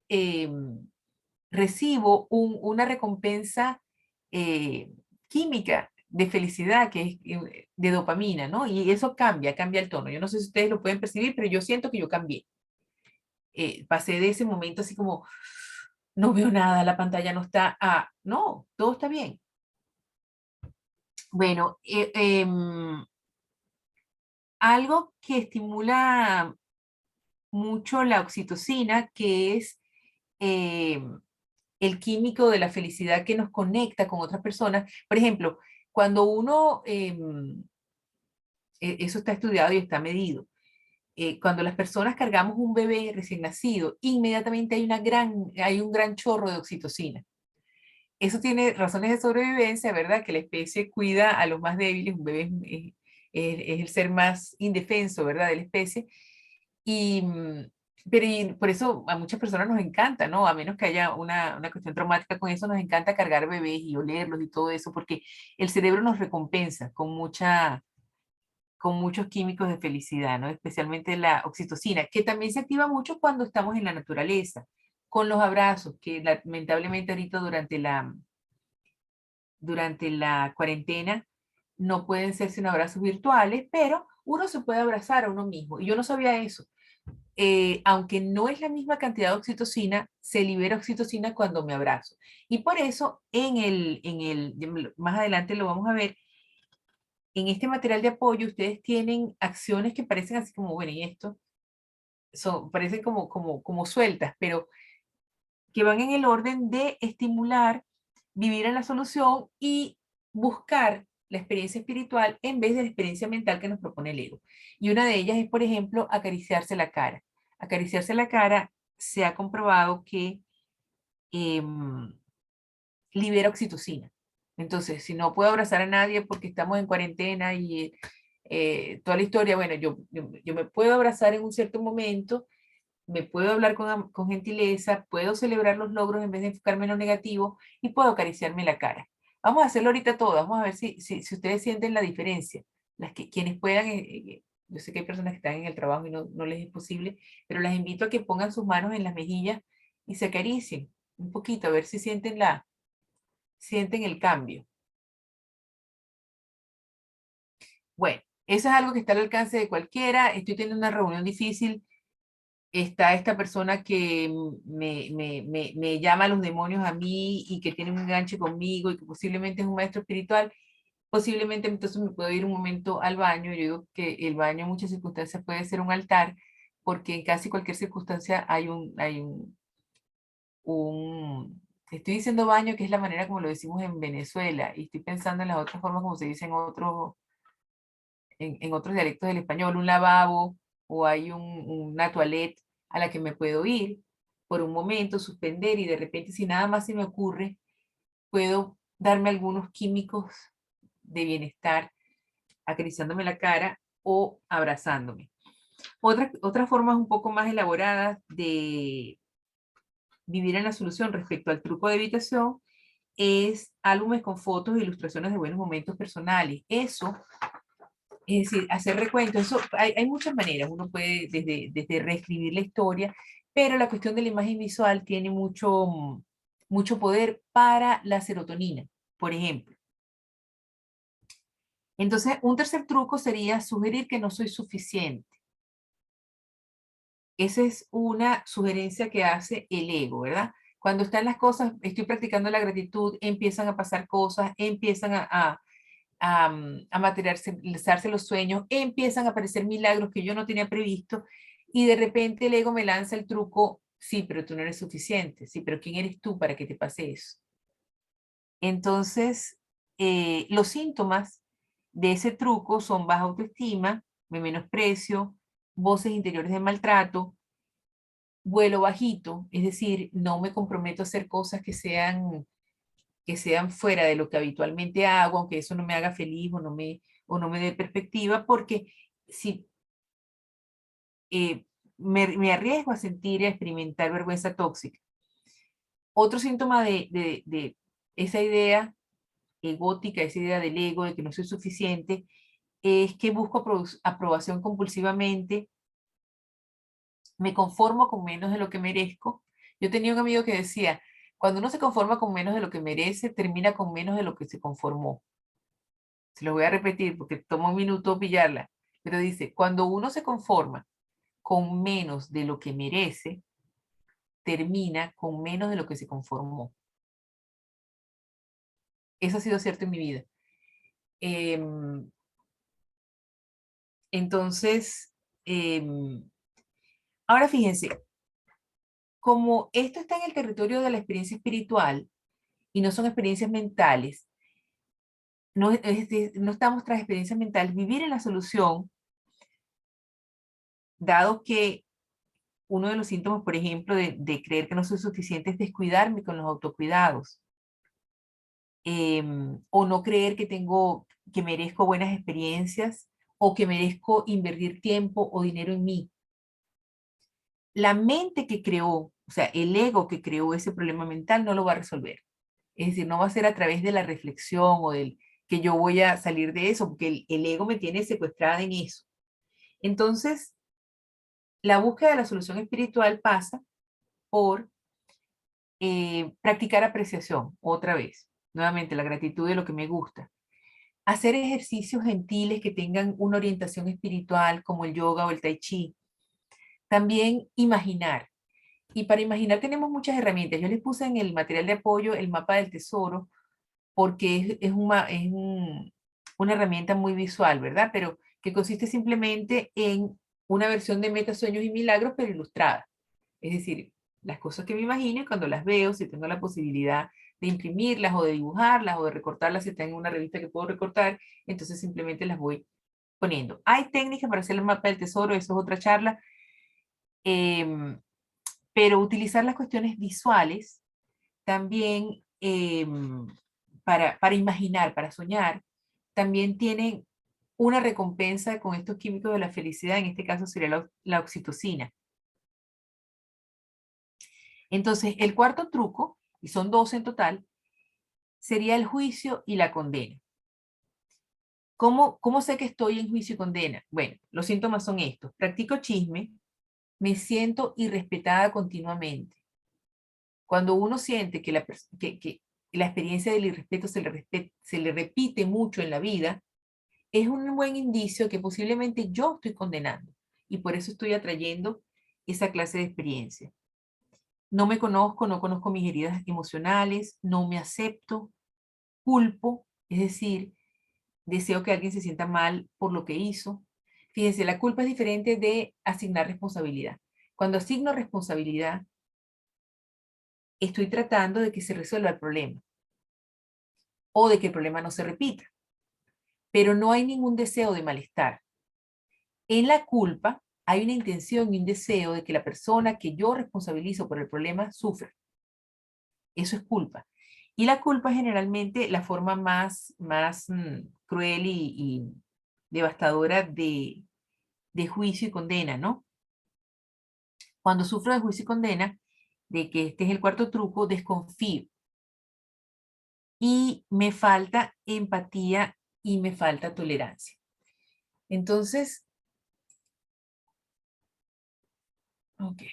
eh, recibo una recompensa química de felicidad, que es de dopamina, ¿no? Y eso cambia el tono. Yo no sé si ustedes lo pueden percibir, pero yo siento que yo cambié. Pasé de ese momento así como, no veo nada, la pantalla no está, no, todo está bien. Bueno, algo que estimula mucho la oxitocina, que es el químico de la felicidad que nos conecta con otras personas. Por ejemplo, cuando uno, eso está estudiado y está medido, cuando las personas cargamos un bebé recién nacido, inmediatamente hay un gran chorro de oxitocina. Eso tiene razones de sobrevivencia, ¿verdad? Que la especie cuida a los más débiles, un bebé es el ser más indefenso, ¿verdad? De la especie. Y, pero por eso a muchas personas nos encanta, ¿no? A menos que haya una cuestión traumática con eso, nos encanta cargar bebés y olerlos y todo eso, porque el cerebro nos recompensa con muchos químicos de felicidad, ¿no? Especialmente la oxitocina, que también se activa mucho cuando estamos en la naturaleza, con los abrazos, que lamentablemente ahorita durante la cuarentena no pueden ser sin abrazos virtuales, pero uno se puede abrazar a uno mismo. Y yo no sabía eso. Aunque no es la misma cantidad de oxitocina, se libera oxitocina cuando me abrazo. Y por eso más adelante lo vamos a ver, en este material de apoyo ustedes tienen acciones que parecen así como, bueno, y esto, parecen como sueltas, pero que van en el orden de estimular, vivir en la solución y buscar la experiencia espiritual en vez de la experiencia mental que nos propone el ego. Y una de ellas es, por ejemplo, acariciarse la cara. Acariciarse la cara se ha comprobado que libera oxitocina. Entonces, si no puedo abrazar a nadie porque estamos en cuarentena y toda la historia, bueno, yo me puedo abrazar en un cierto momento, me puedo hablar con gentileza, puedo celebrar los logros en vez de enfocarme en lo negativo y puedo acariciarme la cara. Vamos a hacerlo ahorita todo, vamos a ver si ustedes sienten la diferencia. Quienes puedan, yo sé que hay personas que están en el trabajo y no les es posible, pero las invito a que pongan sus manos en las mejillas y se acaricien un poquito, a ver si sienten el cambio. Bueno, eso es algo que está al alcance de cualquiera. Estoy teniendo una reunión difícil. Está esta persona que me llama a los demonios a mí y que tiene un enganche conmigo y que posiblemente es un maestro espiritual. Posiblemente entonces me puedo ir un momento al baño. Yo digo que el baño en muchas circunstancias puede ser un altar, porque en casi cualquier circunstancia estoy diciendo baño, que es la manera como lo decimos en Venezuela, y estoy pensando en las otras formas como se dice en otros dialectos del español, un lavabo, o hay una toilette a la que me puedo ir por un momento, suspender, y de repente, si nada más se me ocurre, puedo darme algunos químicos de bienestar acariciándome la cara o abrazándome. Otras formas un poco más elaboradas de vivir en la solución respecto al truco de evitación es álbumes con fotos e ilustraciones de buenos momentos personales. Eso, es decir, hacer recuento, eso hay muchas maneras. Uno puede desde reescribir la historia, pero la cuestión de la imagen visual tiene mucho poder para la serotonina, por ejemplo. Entonces, un tercer truco sería sugerir que no soy suficiente. Esa es una sugerencia que hace el ego, ¿verdad? Cuando están las cosas, estoy practicando la gratitud, empiezan a pasar cosas, empiezan a materializarse los sueños, empiezan a aparecer milagros que yo no tenía previsto y de repente el ego me lanza el truco, sí, pero tú no eres suficiente, sí, pero ¿quién eres tú para que te pase eso? Entonces, los síntomas de ese truco son baja autoestima, me menosprecio, voces interiores de maltrato, vuelo bajito, es decir, no me comprometo a hacer cosas que sean fuera de lo que habitualmente hago, aunque eso no me haga feliz o no me dé perspectiva, porque si me arriesgo a sentir y a experimentar vergüenza tóxica. Otro síntoma de esa idea egótica, esa idea del ego, de que no soy suficiente, es que busco aprobación compulsivamente, me conformo con menos de lo que merezco. Yo tenía un amigo que decía, cuando uno se conforma con menos de lo que merece, termina con menos de lo que se conformó. Se lo voy a repetir porque toma un minuto pillarla, pero dice, cuando uno se conforma con menos de lo que merece, termina con menos de lo que se conformó. Eso ha sido cierto en mi vida. Entonces, ahora fíjense, como esto está en el territorio de la experiencia espiritual y no son experiencias mentales, no estamos tras experiencias mentales, vivir en la solución, dado que uno de los síntomas, por ejemplo, de creer que no soy suficiente es descuidarme con los autocuidados. O no creer que merezco buenas experiencias o que merezco invertir tiempo o dinero en mí. La mente que creó, o sea, el ego que creó ese problema mental no lo va a resolver. Es decir, no va a ser a través de la reflexión o del que yo voy a salir de eso, porque el ego me tiene secuestrada en eso. Entonces, la búsqueda de la solución espiritual pasa por practicar apreciación, otra vez, nuevamente la gratitud de lo que me gusta. Hacer ejercicios gentiles que tengan una orientación espiritual como el yoga o el tai chi. También imaginar. Y para imaginar tenemos muchas herramientas. Yo les puse en el material de apoyo el mapa del tesoro porque una herramienta muy visual, ¿verdad? Pero que consiste simplemente en una versión de Meta, Sueños y Milagros, pero ilustrada. Es decir, las cosas que me imagino y cuando las veo, si tengo la posibilidad de imprimirlas o de dibujarlas o de recortarlas, si está en una revista que puedo recortar, entonces simplemente las voy poniendo. Hay técnicas para hacer el mapa del tesoro, eso es otra charla, pero utilizar las cuestiones visuales también para imaginar, para soñar, también tienen una recompensa con estos químicos de la felicidad, en este caso sería la oxitocina. Entonces, el cuarto truco, y son 12 en total, sería el juicio y la condena. ¿Cómo sé que estoy en juicio y condena? Bueno, los síntomas son estos. Practico chisme, me siento irrespetada continuamente. Cuando uno siente que la experiencia del irrespeto se le repite mucho en la vida, es un buen indicio que posiblemente yo estoy condenando y por eso estoy atrayendo esa clase de experiencia. No me conozco, no conozco mis heridas emocionales, no me acepto, culpo, es decir, deseo que alguien se sienta mal por lo que hizo. Fíjense, la culpa es diferente de asignar responsabilidad. Cuando asigno responsabilidad, estoy tratando de que se resuelva el problema o de que el problema no se repita, pero no hay ningún deseo de malestar. En la culpa hay una intención y un deseo de que la persona que yo responsabilizo por el problema sufra. Eso es culpa. Y la culpa es generalmente la forma más cruel y devastadora de juicio y condena, ¿no? Cuando sufro de juicio y condena, de que este es el cuarto truco, desconfío. Y me falta empatía y me falta tolerancia. Entonces, ok.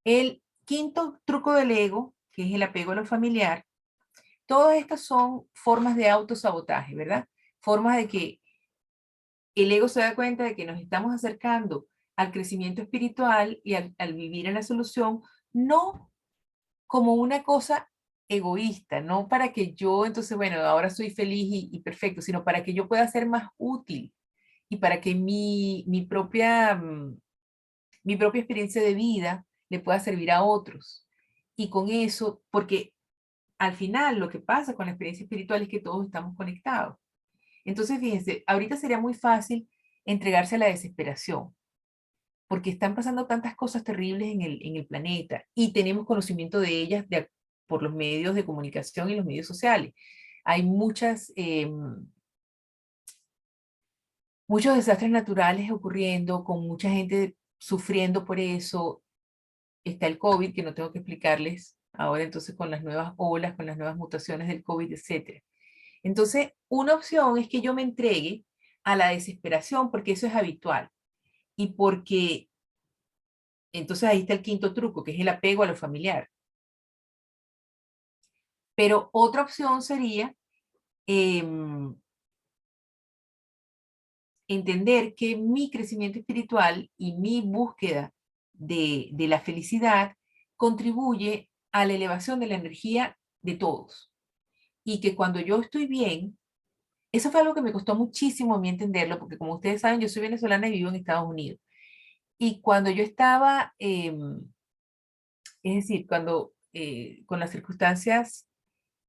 El quinto truco del ego, que es el apego a lo familiar, todas estas son formas de autosabotaje, ¿verdad? Formas de que el ego se da cuenta de que nos estamos acercando al crecimiento espiritual y al vivir en la solución, no como una cosa egoísta, no para que yo, entonces, bueno, ahora soy feliz y perfecto, sino para que yo pueda ser más útil y para que mi propia experiencia de vida le pueda servir a otros. Y con eso, porque al final lo que pasa con la experiencia espiritual es que todos estamos conectados. Entonces, fíjense, ahorita sería muy fácil entregarse a la desesperación, porque están pasando tantas cosas terribles en el planeta y tenemos conocimiento de ellas por los medios de comunicación y los medios sociales. Hay muchos desastres naturales ocurriendo, con mucha gente sufriendo por eso. Está el COVID, que no tengo que explicarles ahora entonces con las nuevas olas, con las nuevas mutaciones del COVID, etcétera. Entonces, una opción es que yo me entregue a la desesperación, porque eso es habitual. Y porque, entonces ahí está el quinto truco, que es el apego a lo familiar. Pero otra opción sería entender que mi crecimiento espiritual y mi búsqueda de la felicidad contribuye a la elevación de la energía de todos. Y que cuando yo estoy bien, eso fue algo que me costó muchísimo a mí entenderlo, porque como ustedes saben, yo soy venezolana y vivo en Estados Unidos. Y cuando yo estaba, es decir, cuando con las circunstancias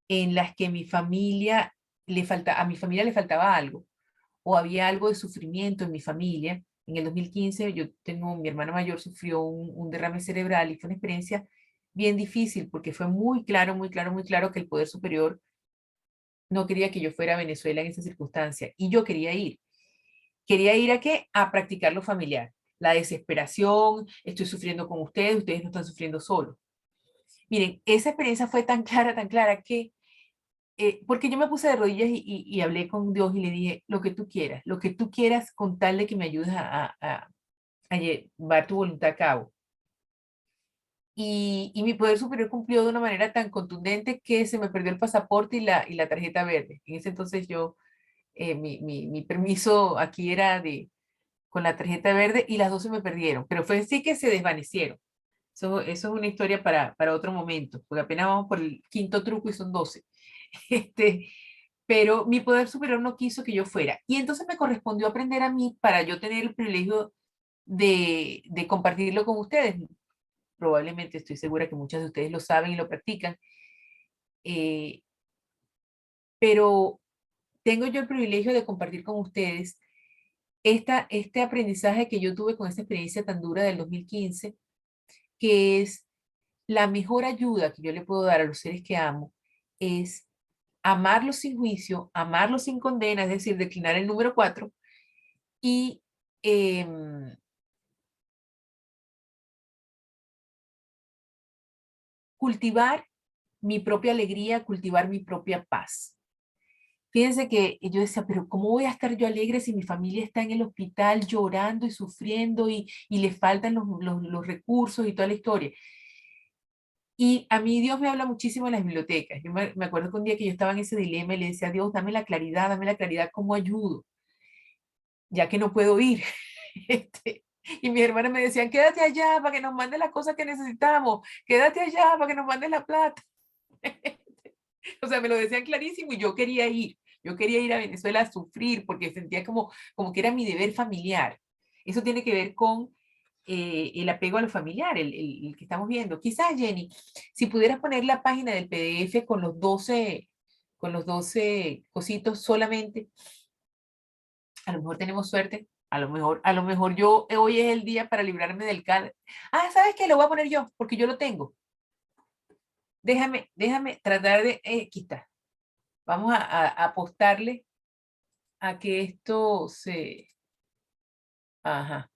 en las que mi familia a mi familia le faltaba algo, o había algo de sufrimiento en mi familia, en el 2015 mi hermana mayor sufrió un derrame cerebral y fue una experiencia bien difícil, porque fue muy claro, muy claro, muy claro que el poder superior no quería que yo fuera a Venezuela en esa circunstancia, y yo quería ir. ¿Quería ir a qué? A practicar lo familiar. La desesperación, estoy sufriendo con ustedes no están sufriendo solos. Miren, esa experiencia fue tan clara que, porque yo me puse de rodillas y hablé con Dios y le dije, lo que tú quieras con tal de que me ayudes a llevar tu voluntad a cabo. Y mi poder superior cumplió de una manera tan contundente que se me perdió el pasaporte y la tarjeta verde. En ese entonces mi permiso aquí era con la tarjeta verde y las dos se me perdieron, pero fue así que se desvanecieron. Eso es una historia para otro momento, porque apenas vamos por el quinto truco y son 12. Este, pero mi poder superior no quiso que yo fuera. Y entonces me correspondió aprender a mí para yo tener el privilegio de compartirlo con ustedes. Probablemente estoy segura que muchas de ustedes lo saben y lo practican. eh, pero tengo yo el privilegio de compartir con ustedes este aprendizaje que yo tuve con esta experiencia tan dura del 2015, que es la mejor ayuda que yo le puedo dar a los seres que amo, es amarlos sin juicio, amarlos sin condena, es decir, declinar el número 4 y cultivar mi propia alegría, cultivar mi propia paz. Fíjense que yo decía, pero ¿cómo voy a estar yo alegre si mi familia está en el hospital llorando y sufriendo y le faltan los recursos y toda la historia? Y a mí Dios me habla muchísimo en las bibliotecas. Yo me acuerdo que un día que yo estaba en ese dilema y le decía, Dios, dame la claridad, ¿cómo ayudo? Ya que no puedo ir. Y mis hermanas me decían, quédate allá para que nos mande las cosas que necesitamos, quédate allá para que nos mande la plata. O sea, me lo decían clarísimo y yo quería ir a Venezuela a sufrir porque sentía como que era mi deber familiar. Eso tiene que ver con el apego a lo familiar, el que estamos viendo. Quizás, Jenny, si pudieras poner la página del PDF con los 12 cositos solamente, a lo mejor tenemos suerte, a lo mejor yo hoy es el día para librarme del cáncer. Ah, ¿sabes qué? Lo voy a poner yo, porque yo lo tengo. Déjame tratar de, aquí está. Vamos a apostarle a que esto se... Ajá.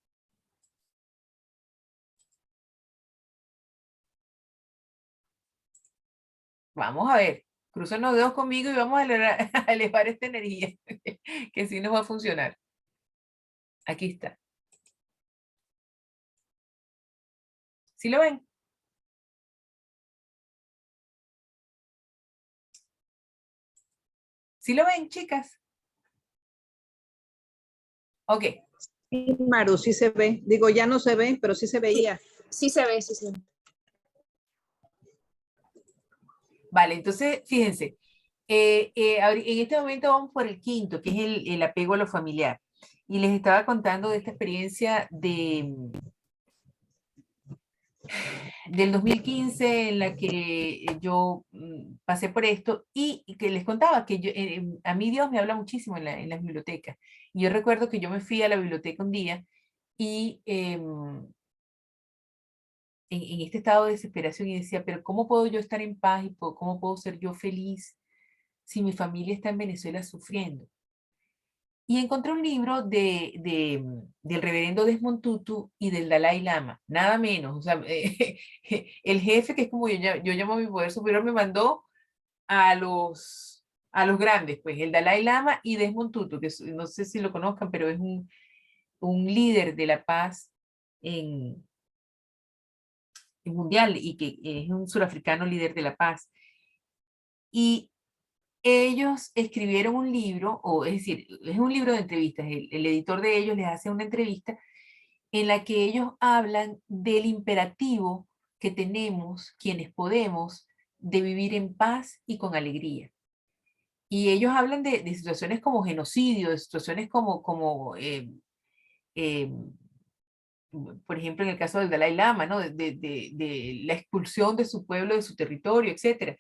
Vamos a ver. Cruzan los dedos conmigo y vamos a elevar, a elevar esta energía, que sí nos va a funcionar. Aquí está. ¿Sí lo ven? ¿Sí lo ven, chicas? Ok, Sí, Maru, sí se ve. Digo, ya no se ve, pero sí se veía. Sí se ve, sí se ve. vale, entonces fíjense, en este momento vamos por el quinto, que es el apego a lo familiar. Y les estaba contando de esta experiencia del 2015 en la que yo pasé por esto y que les contaba que a mí Dios me habla muchísimo en las bibliotecas. Y yo recuerdo que yo me fui a la biblioteca un día y en este estado de desesperación y decía, pero ¿cómo puedo yo estar en paz y cómo puedo ser yo feliz si mi familia está en Venezuela sufriendo? Y encontré un libro del reverendo Desmond Tutu y del Dalai Lama, nada menos. O sea, el jefe, que es como yo llamo a mi poder superior, me mandó a los grandes, pues, el Dalai Lama y Desmond Tutu, que no sé si lo conozcan, pero es un líder de la paz en mundial y que es un surafricano líder de la paz. Y ellos escribieron un libro, o es decir, es un libro de entrevistas, el editor de ellos les hace una entrevista en la que ellos hablan del imperativo que tenemos, quienes podemos, de vivir en paz y con alegría. Y ellos hablan de situaciones como genocidio, de situaciones eh, por ejemplo, en el caso del Dalai Lama, ¿no? De la expulsión de su pueblo, de su territorio, etcétera.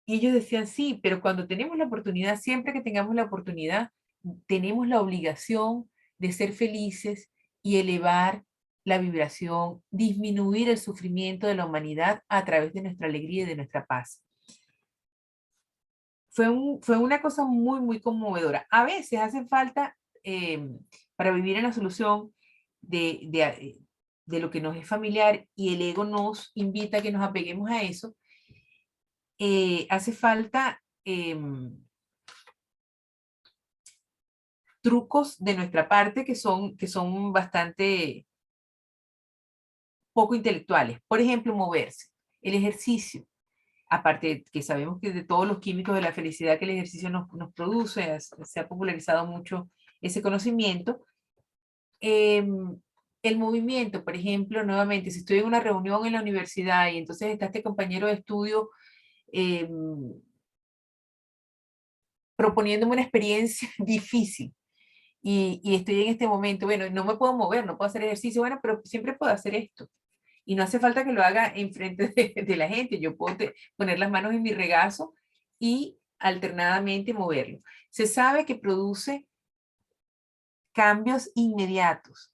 Y ellos decían, sí, pero cuando tenemos la oportunidad, siempre que tengamos la oportunidad, tenemos la obligación de ser felices y elevar la vibración, disminuir el sufrimiento de la humanidad a través de nuestra alegría y de nuestra paz. Fue una cosa muy, muy conmovedora. A veces hace falta, para vivir en la solución de lo que nos es familiar y el ego nos invita a que nos apeguemos a eso, hace falta trucos de nuestra parte que son bastante poco intelectuales. Por ejemplo, moverse, el ejercicio. Aparte de que sabemos que de todos los químicos de la felicidad que el ejercicio nos produce, se ha popularizado mucho ese conocimiento. El movimiento, por ejemplo, nuevamente, si estoy en una reunión en la universidad y entonces está este compañero de estudio proponiéndome una experiencia difícil y estoy en este momento, bueno, no me puedo mover, no puedo hacer ejercicio, bueno, pero siempre puedo hacer esto. Y no hace falta que lo haga enfrente de la gente, yo puedo poner las manos en mi regazo y alternadamente moverlo. Se sabe que produce cambios inmediatos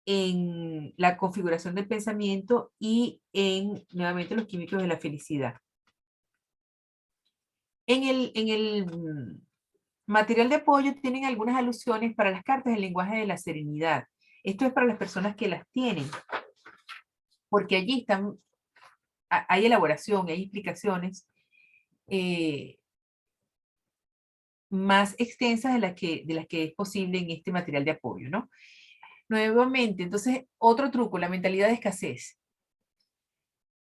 en la configuración del pensamiento y en, nuevamente, los químicos de la felicidad. En el material de apoyo tienen algunas alusiones para las cartas del lenguaje de la serenidad. Esto es para las personas que las tienen, porque allí hay elaboración, hay explicaciones más extensas de las que es posible en este material de apoyo, ¿no? Nuevamente, entonces, otro truco, la mentalidad de escasez.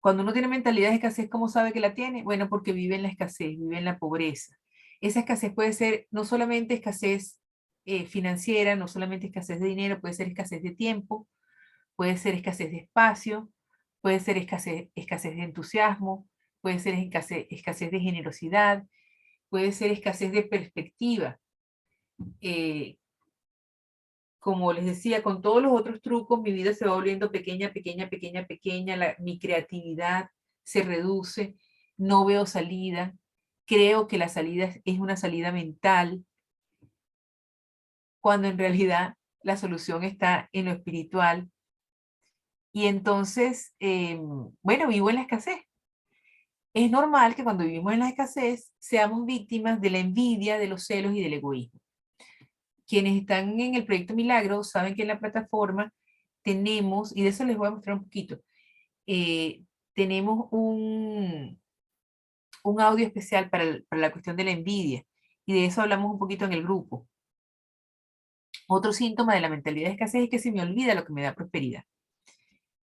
Cuando uno tiene mentalidad de escasez, ¿cómo sabe que la tiene? Bueno, porque vive en la escasez, vive en la pobreza. Esa escasez puede ser no solamente escasez financiera, no solamente escasez de dinero, puede ser escasez de tiempo, puede ser escasez de espacio, puede ser escasez de entusiasmo, puede ser escasez de generosidad, puede ser escasez de perspectiva. Como les decía, con todos los otros trucos, mi vida se va volviendo pequeña, pequeña, pequeña, pequeña, mi creatividad se reduce, no veo salida, creo que la salida es una salida mental, cuando en realidad la solución está en lo espiritual. Y entonces, bueno, vivo en la escasez. Es normal que cuando vivimos en la escasez seamos víctimas de la envidia, de los celos y del egoísmo. Quienes están en el proyecto Milagro saben que en la plataforma tenemos, y de eso les voy a mostrar un poquito, tenemos un audio especial para la cuestión de la envidia, y de eso hablamos un poquito en el grupo. Otro síntoma de la mentalidad de escasez es que se me olvida lo que me da prosperidad.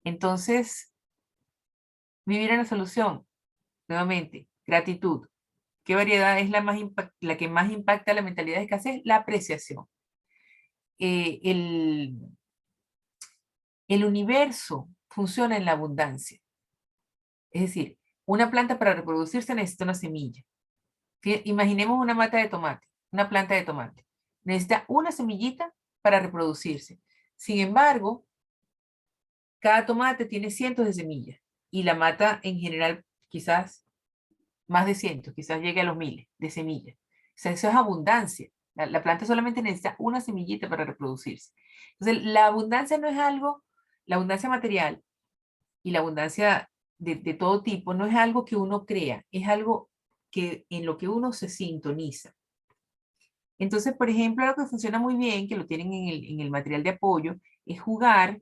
Entonces, vivir en la solución, nuevamente, gratitud. ¿Qué variedad es la que más impacta la mentalidad de escasez? La apreciación. el universo funciona en la abundancia. Es decir, una planta para reproducirse necesita una semilla. Imaginemos una mata de tomate, una planta de tomate. Necesita una semillita para reproducirse. Sin embargo, cada tomate tiene cientos de semillas y la mata en general quizás más de cientos, quizás llegue a los miles de semillas. O sea, eso es abundancia. La planta solamente necesita una semillita para reproducirse. Entonces, la abundancia no es algo, la abundancia material y la abundancia de todo tipo no es algo que uno crea, es algo que en lo que uno se sintoniza. Entonces, por ejemplo, lo que funciona muy bien, que lo tienen en el material de apoyo, es jugar,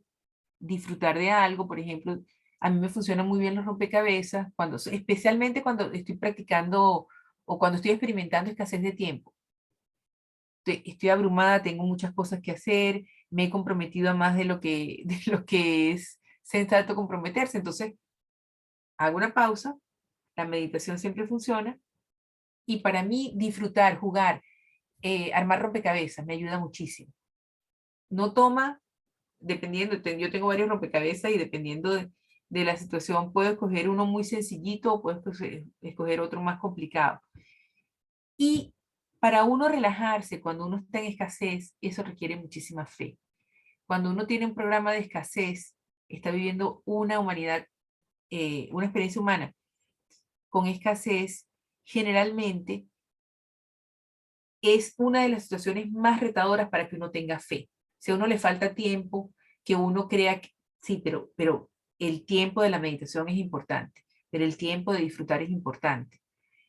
disfrutar de algo. Por ejemplo, a mí me funcionan muy bien los rompecabezas, especialmente cuando estoy practicando o cuando estoy experimentando escasez de tiempo. Estoy abrumada, tengo muchas cosas que hacer, me he comprometido a más de lo que es sensato comprometerse. Entonces, hago una pausa, la meditación siempre funciona, y para mí disfrutar, jugar, armar rompecabezas me ayuda muchísimo. No toma, dependiendo, yo tengo varios rompecabezas y dependiendo de la situación puedo escoger uno muy sencillito o puedo escoger otro más complicado. Y para uno relajarse cuando uno está en escasez, eso requiere muchísima fe. Cuando uno tiene un programa de escasez, está viviendo una humanidad, una experiencia humana con escasez, generalmente es una de las situaciones más retadoras para que uno tenga fe. Si a uno le falta tiempo, que uno crea que sí, pero el tiempo de la meditación es importante, pero el tiempo de disfrutar es importante.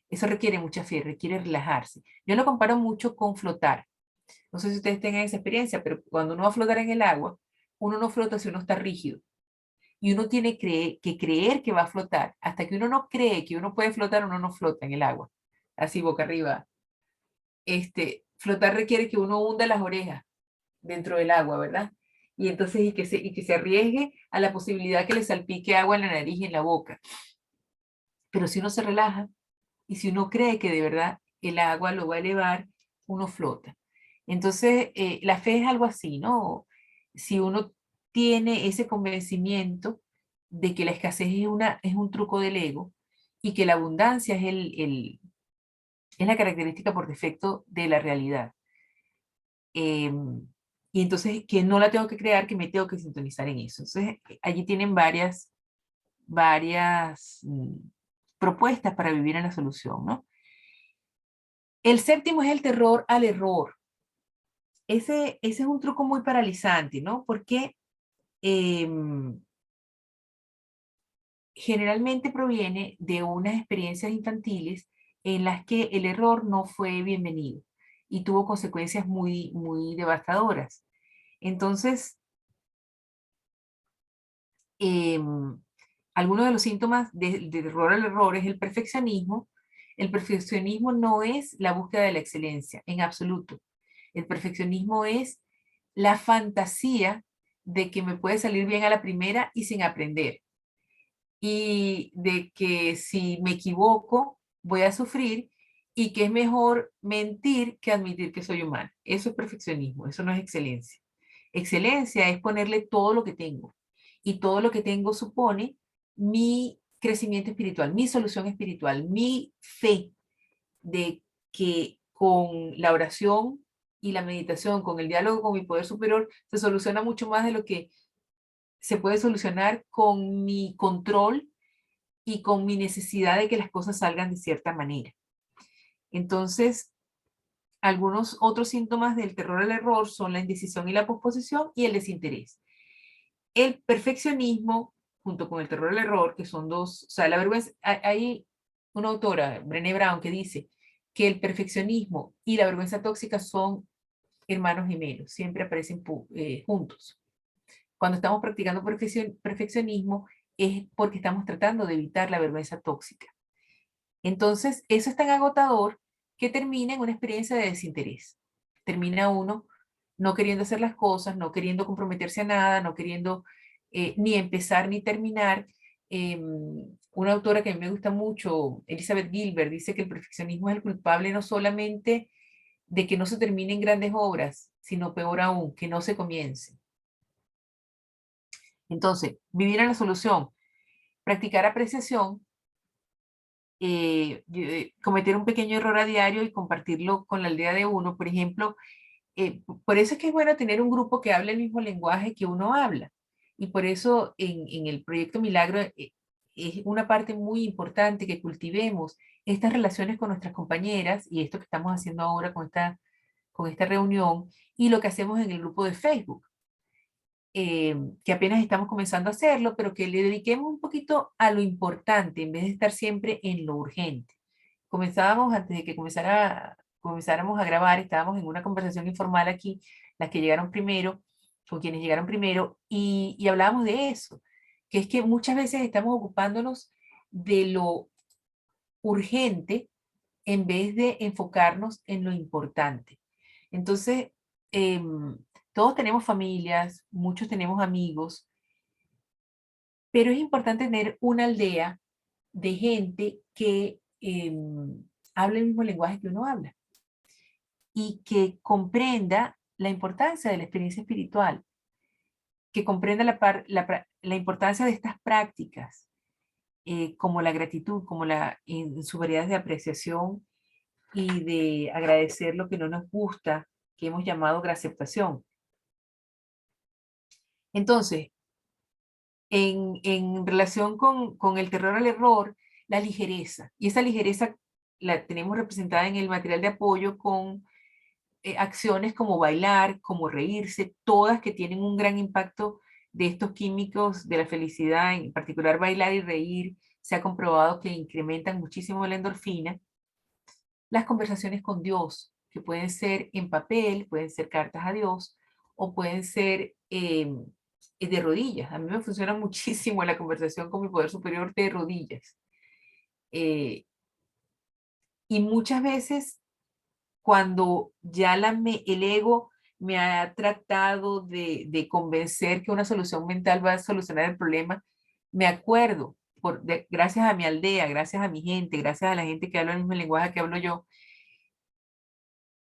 Eso requiere mucha fe, requiere relajarse. Yo lo comparo mucho con flotar. No sé si ustedes tengan esa experiencia, pero cuando uno va a flotar en el agua, uno no flota si uno está rígido. Y uno tiene que creer que va a flotar. Hasta que uno no cree que uno puede flotar, uno no flota en el agua. Así, boca arriba. Flotar requiere que uno hunda las orejas dentro del agua, ¿verdad? Y entonces, y que se arriesgue a la posibilidad que le salpique agua en la nariz y en la boca. Pero si uno se relaja, y si uno cree que de verdad el agua lo va a elevar, uno flota. Entonces, la fe es algo así, ¿no? Si uno tiene ese convencimiento de que la escasez es un truco del ego y que la abundancia es la característica por defecto de la realidad. Y entonces, que no la tengo que crear, que me tengo que sintonizar en eso. Entonces, allí tienen varias propuestas para vivir en la solución, ¿no? El séptimo es el terror al error. Ese es un truco muy paralizante, ¿no? Porque generalmente proviene de unas experiencias infantiles en las que el error no fue bienvenido y tuvo consecuencias muy, muy devastadoras. Entonces, algunos de los síntomas de terror al error es el perfeccionismo. El perfeccionismo no es la búsqueda de la excelencia, en absoluto. El perfeccionismo es la fantasía de que me puede salir bien a la primera y sin aprender. Y de que si me equivoco, voy a sufrir y que es mejor mentir que admitir que soy humano. Eso es perfeccionismo, eso no es excelencia. Excelencia es ponerle todo lo que tengo. Y todo lo que tengo supone mi crecimiento espiritual, mi solución espiritual, mi fe de que con la oración y la meditación, con el diálogo con mi poder superior, se soluciona mucho más de lo que se puede solucionar con mi control y con mi necesidad de que las cosas salgan de cierta manera. Entonces, algunos otros síntomas del terror al error son la indecisión y la posposición y el desinterés. El perfeccionismo, junto con el terror al error, que son dos, o sea, la vergüenza, hay una autora, Brené Brown, que dice que el perfeccionismo y la vergüenza tóxica son hermanos gemelos, siempre aparecen juntos. Cuando estamos practicando perfeccionismo es porque estamos tratando de evitar la vergüenza tóxica. Entonces, eso es tan agotador que termina en una experiencia de desinterés. Termina uno no queriendo hacer las cosas, no queriendo comprometerse a nada, no queriendo ni empezar ni terminar. Una autora que a mí me gusta mucho, Elizabeth Gilbert, dice que el perfeccionismo es el culpable no solamente de que no se terminen grandes obras, sino peor aún, que no se comience. Entonces, vivir en la solución, practicar apreciación, cometer un pequeño error a diario y compartirlo con la aldea de uno, por ejemplo. Por eso es que es bueno tener un grupo que hable el mismo lenguaje que uno habla. Y por eso en el proyecto Milagro es una parte muy importante que cultivemos estas relaciones con nuestras compañeras y esto que estamos haciendo ahora con esta reunión y lo que hacemos en el grupo de Facebook, que apenas estamos comenzando a hacerlo, pero que le dediquemos un poquito a lo importante en vez de estar siempre en lo urgente. Comenzábamos, antes de que comenzáramos a grabar, estábamos en una conversación informal aquí, las que llegaron primero, con quienes llegaron primero, y hablábamos de eso, que es que muchas veces estamos ocupándonos de lo urgente en vez de enfocarnos en lo importante. Entonces, todos tenemos familias, muchos tenemos amigos, pero es importante tener una aldea de gente que hable el mismo lenguaje que uno habla y que comprenda la importancia de la experiencia espiritual, que comprenda la importancia de estas prácticas, como la gratitud, como en su variedad de apreciación y de agradecer lo que no nos gusta, que hemos llamado graceptación. Entonces, en relación con el terror al error, la ligereza. Y esa ligereza la tenemos representada en el material de apoyo con acciones como bailar, como reírse, todas que tienen un gran impacto de estos químicos de la felicidad, en particular bailar y reír, se ha comprobado que incrementan muchísimo la endorfina. Las conversaciones con Dios, que pueden ser en papel, pueden ser cartas a Dios, o pueden ser de rodillas. A mí me funciona muchísimo la conversación con mi poder superior de rodillas. Y muchas veces cuando ya el ego me ha tratado de convencer que una solución mental va a solucionar el problema, me acuerdo, gracias a mi aldea, gracias a mi gente, gracias a la gente que habla el mismo lenguaje que hablo yo,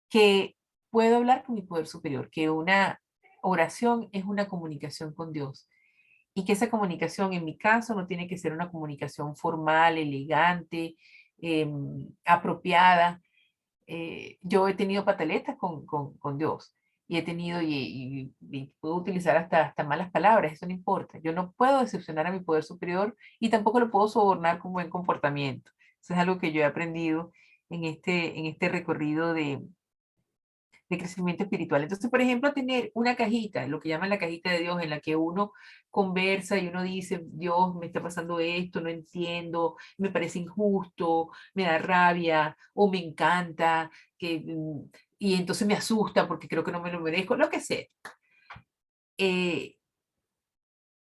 que puedo hablar con mi poder superior, que una oración es una comunicación con Dios. Y que esa comunicación, en mi caso, no tiene que ser una comunicación formal, elegante, apropiada. Yo he tenido pataletas con Dios y he tenido, y puedo utilizar hasta malas palabras, eso no importa. Yo no puedo decepcionar a mi poder superior y tampoco lo puedo sobornar con buen comportamiento. Eso es algo que yo he aprendido en este recorrido de crecimiento espiritual. Entonces, por ejemplo, tener una cajita, lo que llaman la cajita de Dios, en la que uno conversa y uno dice, Dios, me está pasando esto, no entiendo, me parece injusto, me da rabia o me encanta, y entonces me asusta porque creo que no me lo merezco, lo que sea. Y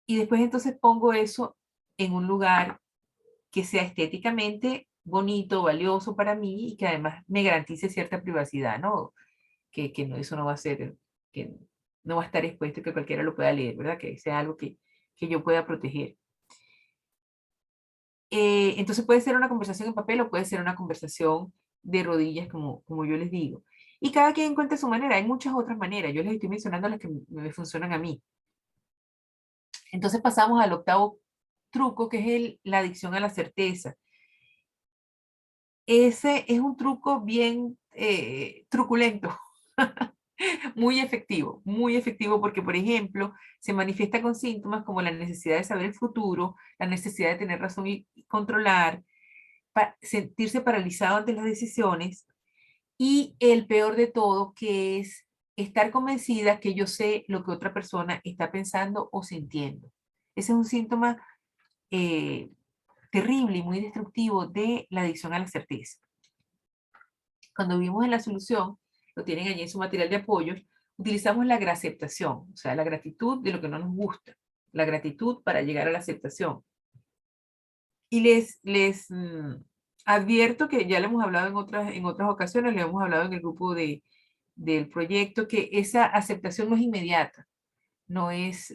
después entonces pongo eso en un lugar que sea estéticamente bonito, valioso para mí y que además me garantice cierta privacidad, ¿no? Que no, eso no va a ser, que no va a estar expuesto y que cualquiera lo pueda leer, ¿verdad? Que sea algo que yo pueda proteger. Entonces puede ser una conversación en papel o puede ser una conversación de rodillas, como yo les digo. Y cada quien encuentra su manera. Hay muchas otras maneras. Yo les estoy mencionando las que me funcionan a mí. Entonces pasamos al octavo truco, que es la adicción a la certeza. Ese es un truco bien truculento. Muy efectivo porque, por ejemplo, se manifiesta con síntomas como la necesidad de saber el futuro, la necesidad de tener razón y controlar, sentirse paralizado ante las decisiones y el peor de todo, que es estar convencida que yo sé lo que otra persona está pensando o sintiendo. Ese es un síntoma terrible y muy destructivo de la adicción a la certeza. Cuando vivimos en la solución, lo tienen allí en su material de apoyo, utilizamos la graceptación, o sea, la gratitud de lo que no nos gusta, la gratitud para llegar a la aceptación. Y les advierto que ya le hemos hablado en otras ocasiones, le hemos hablado en el grupo del proyecto, que esa aceptación no es inmediata, no es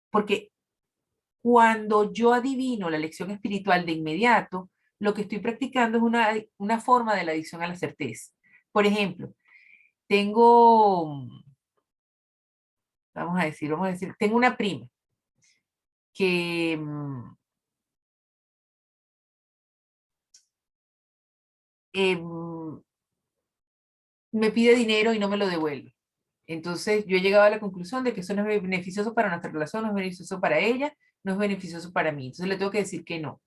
porque cuando yo adivino la lección espiritual de inmediato, lo que estoy practicando es una forma de la adicción a la certeza. Por ejemplo, tengo, vamos a decir, tengo una prima que me pide dinero y no me lo devuelve. Entonces yo he llegado a la conclusión de que eso no es beneficioso para nuestra relación, no es beneficioso para ella, no es beneficioso para mí. Entonces le tengo que decir que no.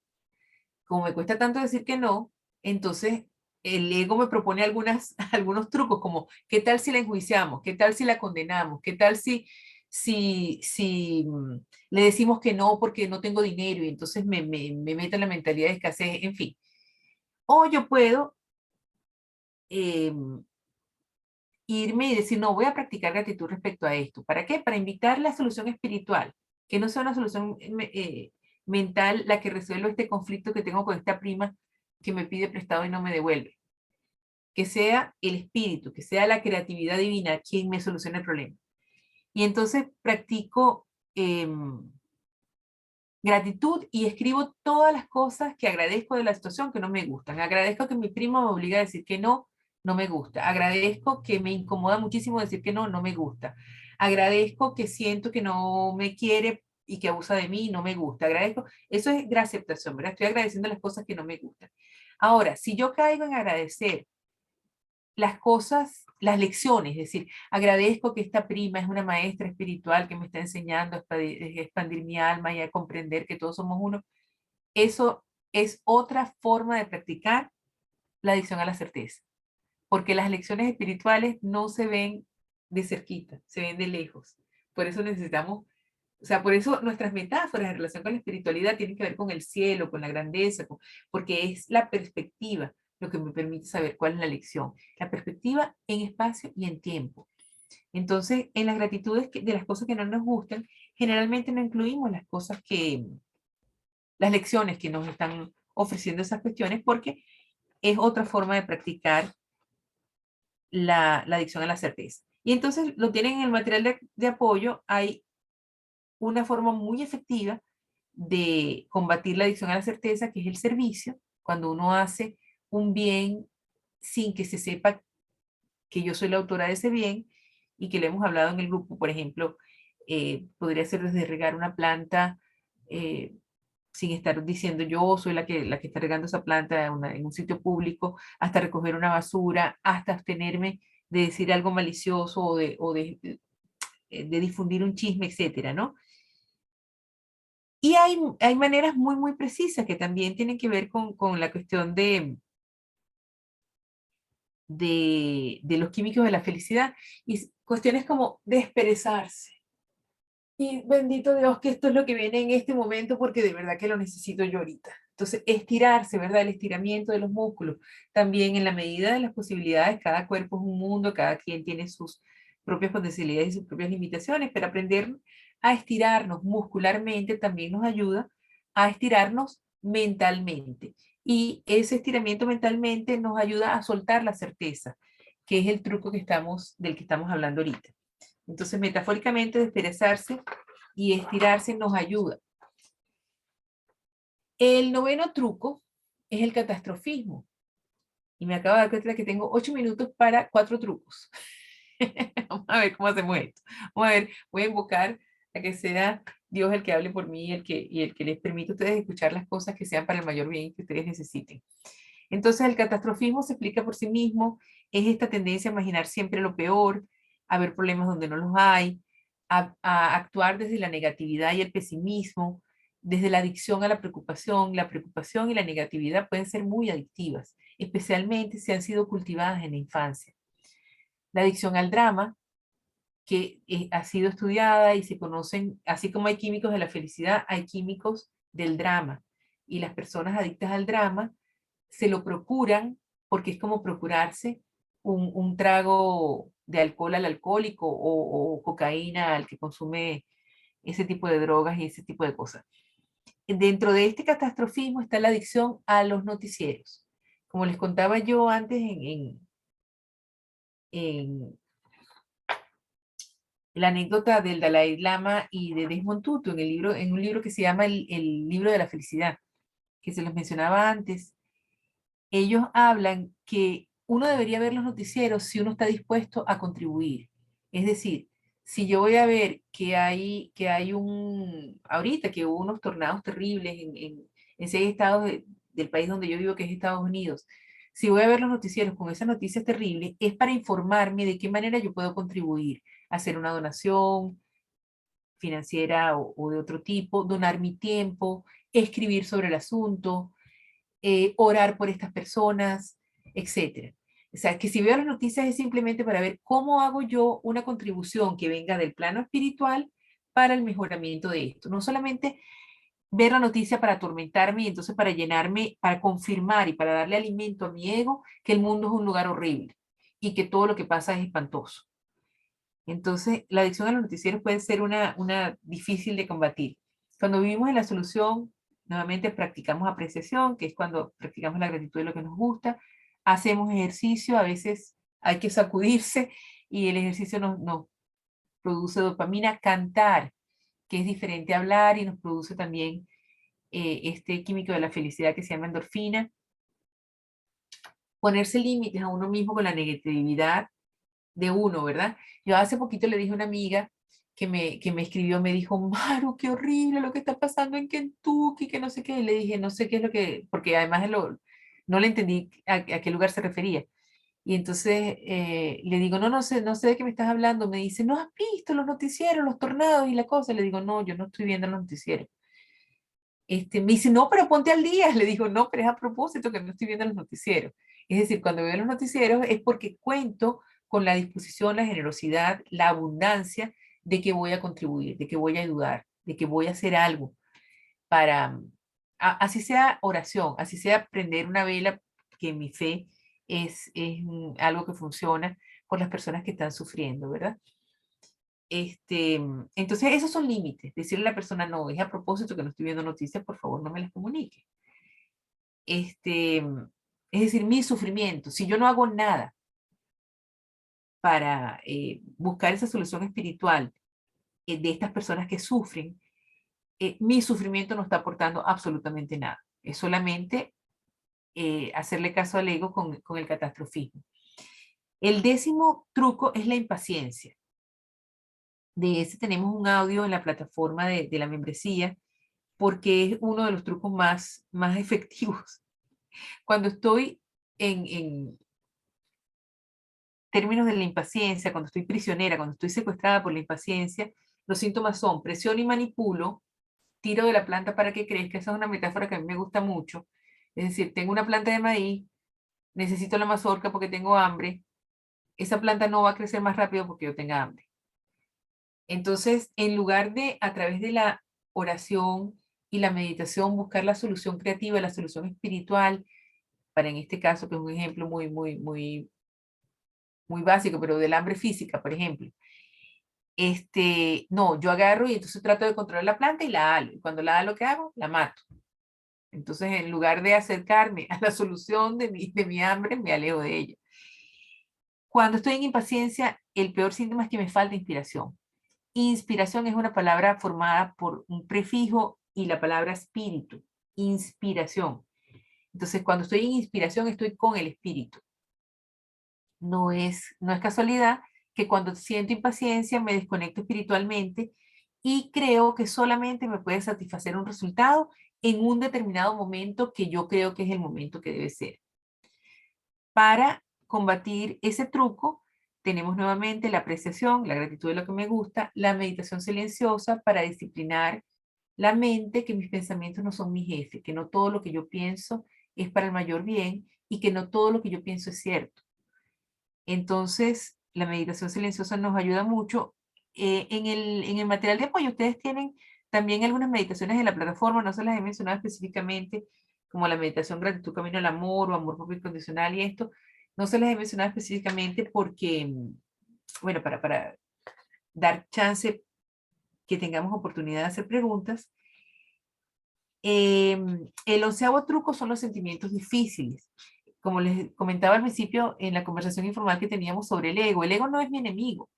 Como me cuesta tanto decir que no, entonces el ego me propone algunos trucos, como ¿qué tal si la enjuiciamos? ¿Qué tal si la condenamos? ¿Qué tal si le decimos que no porque no tengo dinero y entonces me meto en la mentalidad de escasez? En fin. O yo puedo irme y decir, no, voy a practicar gratitud respecto a esto. ¿Para qué? Para invitar la solución espiritual, que no sea una solución mental la que resuelva este conflicto que tengo con esta prima que me pide prestado y no me devuelve. Que sea el espíritu, que sea la creatividad divina quien me solucione el problema. Y entonces practico gratitud y escribo todas las cosas que agradezco de la situación que no me gustan. Agradezco que mi primo me obliga a decir que no, no me gusta. Agradezco que me incomoda muchísimo decir que no, no me gusta. Agradezco que siento que no me quiere y que abusa de mí, no me gusta. Agradezco, eso es aceptación, ¿verdad? Estoy agradeciendo las cosas que no me gustan. Ahora, si yo caigo en agradecer las cosas, las lecciones, es decir, agradezco que esta prima es una maestra espiritual que me está enseñando a expandir mi alma y a comprender que todos somos uno, eso es otra forma de practicar la adicción a la certeza, porque las lecciones espirituales no se ven de cerquita, se ven de lejos. Por eso necesitamos, o sea, por eso nuestras metáforas en relación con la espiritualidad tienen que ver con el cielo, con la grandeza, porque es la perspectiva lo que me permite saber cuál es la lección. La perspectiva en espacio y en tiempo. Entonces, en las gratitudes de las cosas que no nos gustan, generalmente no incluimos las cosas las lecciones que nos están ofreciendo esas cuestiones, porque es otra forma de practicar la adicción a la certeza. Y entonces lo tienen en el material de apoyo, hay una forma muy efectiva de combatir la adicción a la certeza, que es el servicio, cuando uno hace un bien sin que se sepa que yo soy la autora de ese bien y que le hemos hablado en el grupo. Por ejemplo, podría ser desde regar una planta sin estar diciendo yo soy la que está regando esa planta en un sitio público, hasta recoger una basura, hasta abstenerme de decir algo malicioso o de difundir un chisme, etcétera, ¿no? Y hay maneras muy, muy precisas que también tienen que ver con la cuestión de los químicos de la felicidad y cuestiones como desperezarse. Y bendito Dios que esto es lo que viene en este momento porque de verdad que lo necesito yo ahorita. Entonces, estirarse, ¿verdad? El estiramiento de los músculos. También en la medida de las posibilidades, cada cuerpo es un mundo, cada quien tiene sus propias potencialidades y sus propias limitaciones, pero aprender a estirarnos muscularmente también nos ayuda a estirarnos mentalmente. Y ese estiramiento mentalmente nos ayuda a soltar la certeza, que es el truco del que estamos hablando ahorita. Entonces, metafóricamente, desperezarse y estirarse nos ayuda. El noveno truco es el catastrofismo. Y me acabo de dar cuenta que tengo 8 minutos para 4 trucos. Vamos a ver cómo hacemos esto. Vamos a ver, voy a invocar a que sea Dios el que hable por mí y el que les permita a ustedes escuchar las cosas que sean para el mayor bien que ustedes necesiten. Entonces, el catastrofismo se explica por sí mismo, es esta tendencia a imaginar siempre lo peor, a ver problemas donde no los hay, a actuar desde la negatividad y el pesimismo, desde la adicción a la preocupación. La preocupación y la negatividad pueden ser muy adictivas, especialmente si han sido cultivadas en la infancia. La adicción al drama, que ha sido estudiada y se conocen, así como hay químicos de la felicidad, hay químicos del drama. Y las personas adictas al drama se lo procuran porque es como procurarse un trago de alcohol al alcohólico o cocaína al que consume ese tipo de drogas y ese tipo de cosas. Dentro de este catastrofismo está la adicción a los noticieros. Como les contaba yo antes en la anécdota del Dalai Lama y de Desmond Tutu en un libro que se llama el libro de la felicidad, que se los mencionaba antes, ellos hablan que uno debería ver los noticieros si uno está dispuesto a contribuir. Es decir, si yo voy a ver que hay ahorita que hubo unos tornados terribles en 6 estados del país donde yo vivo, que es Estados Unidos, si voy a ver los noticieros con esas noticias terribles, es para informarme de qué manera yo puedo contribuir, hacer una donación financiera o de otro tipo, donar mi tiempo, escribir sobre el asunto, orar por estas personas, etcétera. O sea, que si veo las noticias es simplemente para ver cómo hago yo una contribución que venga del plano espiritual para el mejoramiento de esto. No solamente ver la noticia para atormentarme y entonces para llenarme, para confirmar y para darle alimento a mi ego que el mundo es un lugar horrible y que todo lo que pasa es espantoso. Entonces, la adicción a los noticieros puede ser una difícil de combatir. Cuando vivimos en la solución, nuevamente practicamos apreciación, que es cuando practicamos la gratitud de lo que nos gusta, hacemos ejercicio, a veces hay que sacudirse y el ejercicio nos produce dopamina. Cantar, que es diferente a hablar y nos produce también este químico de la felicidad que se llama endorfina. Ponerse límites a uno mismo con la negatividad de uno, ¿verdad? Yo hace poquito le dije a una amiga que me escribió, me dijo, Maru, qué horrible lo que está pasando en Kentucky, que no sé qué. Y le dije, no sé qué es lo que, porque además no le entendí a qué lugar se refería. Y entonces le digo, no sé de qué me estás hablando. Me dice, ¿no has visto los noticieros, los tornados y la cosa? Le digo, no, yo no estoy viendo los noticieros. Me dice, no, pero ponte al día. Le digo, no, pero es a propósito que no estoy viendo los noticieros. Es decir, cuando veo los noticieros es porque cuento con la disposición, la generosidad, la abundancia de que voy a contribuir, de que voy a ayudar, de que voy a hacer algo para, así sea oración, así sea prender una vela, que en mi fe es algo que funciona por las personas que están sufriendo, ¿verdad? Entonces, esos son límites. Decirle a la persona, no, es a propósito que no estoy viendo noticias, por favor, no me las comunique. Es decir, mi sufrimiento, si yo no hago nada para buscar esa solución espiritual de estas personas que sufren, mi sufrimiento no está aportando absolutamente nada. Es solamente hacerle caso al ego con el catastrofismo. El 10º truco es la impaciencia. De ese tenemos un audio en la plataforma de la membresía, porque es uno de los trucos más efectivos. Cuando estoy en términos de la impaciencia, cuando estoy prisionera, cuando estoy secuestrada por la impaciencia, los síntomas son presión y manipulo, tiro de la planta para que crezca. Esa es una metáfora que a mí me gusta mucho. Es decir, tengo una planta de maíz, necesito la mazorca porque tengo hambre. Esa planta no va a crecer más rápido porque yo tenga hambre. Entonces, en lugar de, a través de la oración y la meditación, buscar la solución creativa, la solución espiritual, para en este caso, que es un ejemplo muy básico, pero del hambre física, por ejemplo. No, yo agarro y entonces trato de controlar la planta y la halo. Y cuando la halo, ¿qué hago? La mato. Entonces, en lugar de acercarme a la solución de mi hambre, me alejo de ella. Cuando estoy en impaciencia, el peor síntoma es que me falta inspiración. Inspiración es una palabra formada por un prefijo y la palabra espíritu. Inspiración. Entonces, cuando estoy en inspiración, estoy con el espíritu. No es casualidad que cuando siento impaciencia me desconecto espiritualmente y creo que solamente me puede satisfacer un resultado en un determinado momento que yo creo que es el momento que debe ser. Para combatir ese truco, tenemos nuevamente la apreciación, la gratitud de lo que me gusta, la meditación silenciosa para disciplinar la mente, que mis pensamientos no son mi jefe, que no todo lo que yo pienso es para el mayor bien y que no todo lo que yo pienso es cierto. Entonces, la meditación silenciosa nos ayuda mucho. En el material de apoyo ustedes tienen también algunas meditaciones en la plataforma, no se las he mencionado específicamente, como la meditación gratitud, camino al amor o amor propio incondicional y esto. No se las he mencionado específicamente porque, bueno, para dar chance que tengamos oportunidad de hacer preguntas. El 11º truco son los sentimientos difíciles. Como les comentaba al principio en la conversación informal que teníamos sobre el ego no es mi enemigo.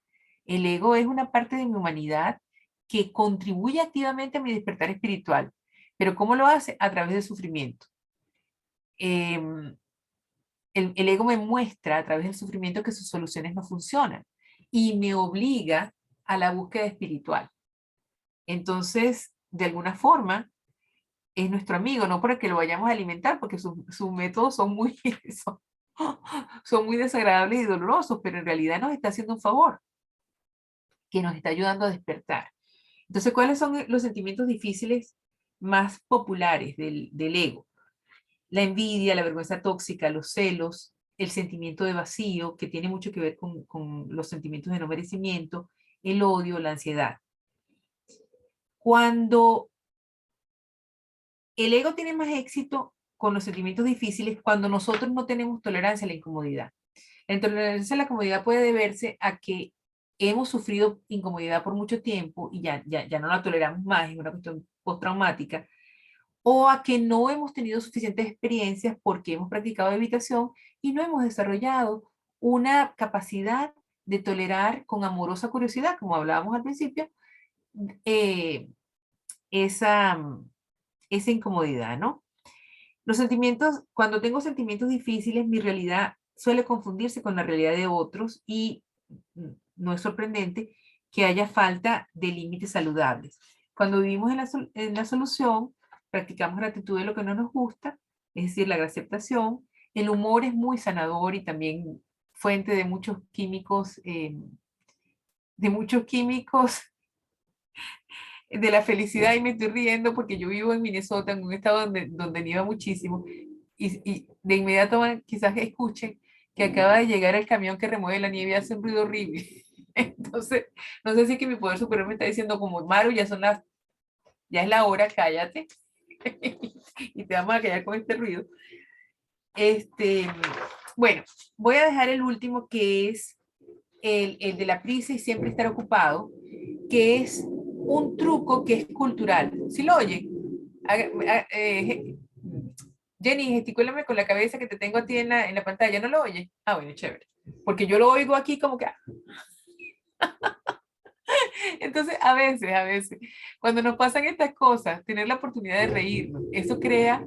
El ego es una parte de mi humanidad que contribuye activamente a mi despertar espiritual. Pero ¿cómo lo hace? A través del sufrimiento. el ego me muestra a través del sufrimiento que sus soluciones no funcionan y me obliga a la búsqueda espiritual. Entonces, de alguna forma, es nuestro amigo, no para que lo vayamos a alimentar, porque sus métodos son muy, son muy desagradables y dolorosos, pero en realidad nos está haciendo un favor, que nos está ayudando a despertar. Entonces, ¿cuáles son los sentimientos difíciles más populares del ego? La envidia, la vergüenza tóxica, los celos, el sentimiento de vacío, que tiene mucho que ver con los sentimientos de no merecimiento, el odio, la ansiedad. Cuando el ego tiene más éxito con los sentimientos difíciles, cuando nosotros no tenemos tolerancia a la incomodidad. La intolerancia a la comodidad puede deberse a que hemos sufrido incomodidad por mucho tiempo y ya no la toleramos más, es una cuestión postraumática, o a que no hemos tenido suficientes experiencias porque hemos practicado evitación y no hemos desarrollado una capacidad de tolerar con amorosa curiosidad, como hablábamos al principio, esa incomodidad, ¿no? Los sentimientos, cuando tengo sentimientos difíciles, mi realidad suele confundirse con la realidad de otros y no es sorprendente que haya falta de límites saludables. Cuando vivimos en la solución, practicamos gratitud de lo que no nos gusta, es decir, la aceptación. El humor es muy sanador y también fuente de muchos químicos, de la felicidad, y me estoy riendo porque yo vivo en Minnesota, en un estado donde nieva muchísimo, y de inmediato quizás escuchen que acaba de llegar el camión que remueve la nieve y hace un ruido horrible. Entonces, no sé si es que mi poder superior me está diciendo como, Maru, ya es la hora, cállate, y te vamos a callar con este ruido. Bueno, voy a dejar el último, que es el de la prisa y siempre estar ocupado, que es un truco que es cultural. ¿Sí lo oyen? Jenny, gesticúlame con la cabeza que te tengo a ti en la pantalla. ¿No lo oyes? Ah, bueno, chévere. Porque yo lo oigo aquí como que... Entonces, a veces, cuando nos pasan estas cosas, tener la oportunidad de reírnos, eso crea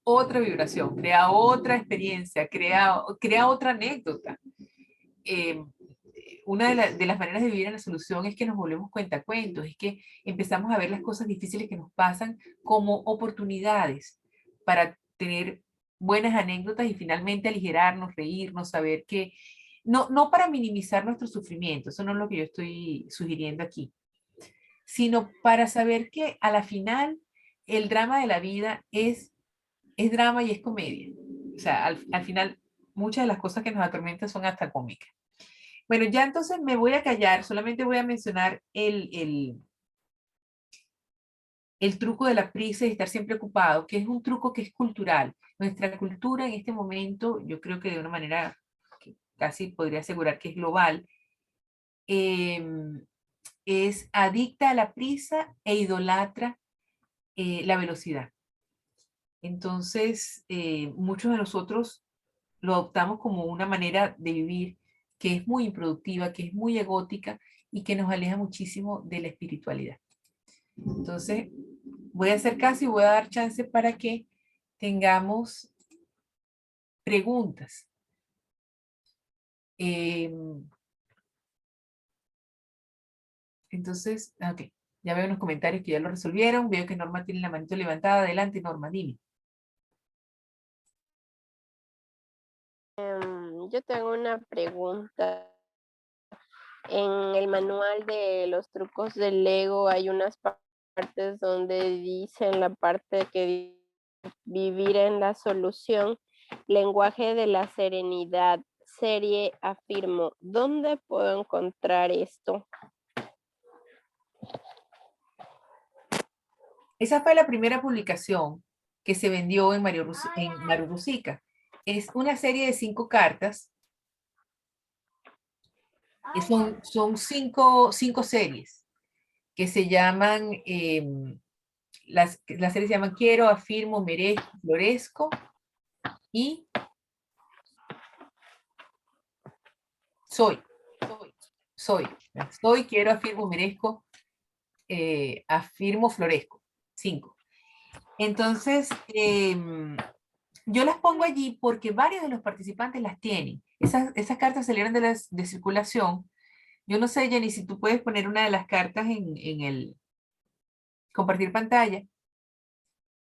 otra vibración, crea otra experiencia, crea otra anécdota. Una de las maneras de vivir en la solución es que nos volvemos cuentacuentos, es que empezamos a ver las cosas difíciles que nos pasan como oportunidades para tener buenas anécdotas y finalmente aligerarnos, reírnos, saber que no para minimizar nuestro sufrimiento, eso no es lo que yo estoy sugiriendo aquí, sino para saber que a la final el drama de la vida es drama y es comedia. O sea, al final muchas de las cosas que nos atormentan son hasta cómicas. Bueno, ya entonces me voy a callar, solamente voy a mencionar el truco de la prisa y estar siempre ocupado, que es un truco que es cultural. Nuestra cultura en este momento, yo creo que de una manera que casi podría asegurar que es global, es adicta a la prisa e idolatra la velocidad. Entonces, muchos de nosotros lo adoptamos como una manera de vivir que es muy improductiva, que es muy egótica y que nos aleja muchísimo de la espiritualidad. Entonces, voy a hacer caso y voy a dar chance para que tengamos preguntas. Entonces, ok, ya veo en los comentarios que ya lo resolvieron. Veo que Norma tiene la manito levantada. Adelante, Norma, dime. Yo tengo una pregunta. En el manual de los trucos del ego hay unas partes donde dice en la parte que vivir en la solución, lenguaje de la serenidad, serie afirmo. ¿Dónde puedo encontrar esto? Esa fue la primera publicación que se vendió en Maru Rosica. Es una serie de 5 cartas. Son cinco series que se llaman, las series se llaman Quiero, Afirmo, Merezco, Florezco y Soy. Soy, quiero, afirmo, merezco, afirmo, florezco. 5. Entonces, Yo las pongo allí porque varios de los participantes las tienen. Esas cartas salieron de circulación. Yo no sé, Jenny, si tú puedes poner una de las cartas en el compartir pantalla.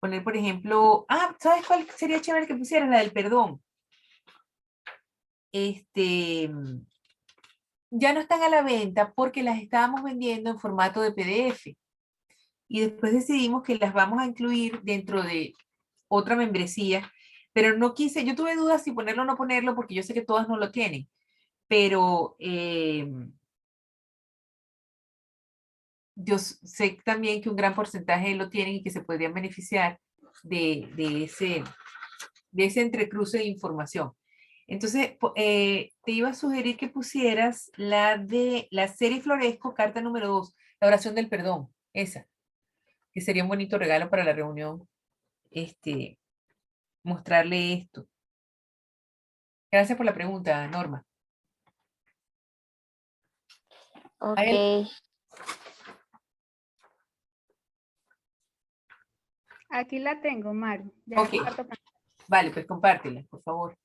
Poner, por ejemplo, ¿sabes cuál sería chévere que pusieras? La del perdón. Ya no están a la venta porque las estábamos vendiendo en formato de PDF. Y después decidimos que las vamos a incluir dentro de otra membresía, pero no quise, yo tuve dudas si ponerlo o no ponerlo porque yo sé que todas no lo tienen, pero yo sé también que un gran porcentaje lo tienen y que se podrían beneficiar de ese entrecruce de información. Entonces, te iba a sugerir que pusieras la de la serie Floresco, carta número 2, la oración del perdón, esa, que sería un bonito regalo para la reunión, mostrarle esto. Gracias por la pregunta, Norma. Ok. Aquí la tengo, Maru. Ya Ok. comparto pantalla. Vale, pues compártela, por favor.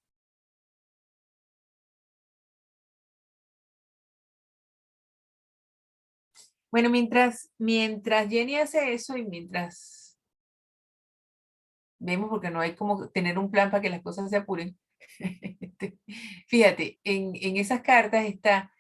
Bueno, mientras Jenny hace eso y mientras vemos, porque no hay como tener un plan para que las cosas se apuren. Fíjate, en esas cartas está,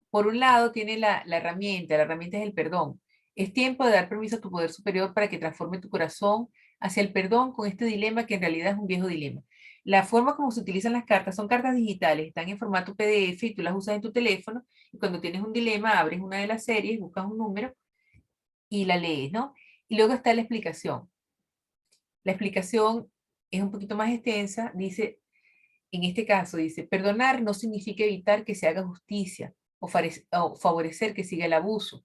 por un lado, tiene la herramienta es el perdón. Es tiempo de dar permiso a tu poder superior para que transforme tu corazón hacia el perdón con este dilema que en realidad es un viejo dilema. La forma como se utilizan las cartas son cartas digitales, están en formato PDF y tú las usas en tu teléfono y cuando tienes un dilema abres una de las series, buscas un número y la lees, ¿no? Y luego está la explicación. La explicación es un poquito más extensa, dice, en este caso dice, perdonar no significa evitar que se haga justicia o favorecer que siga el abuso.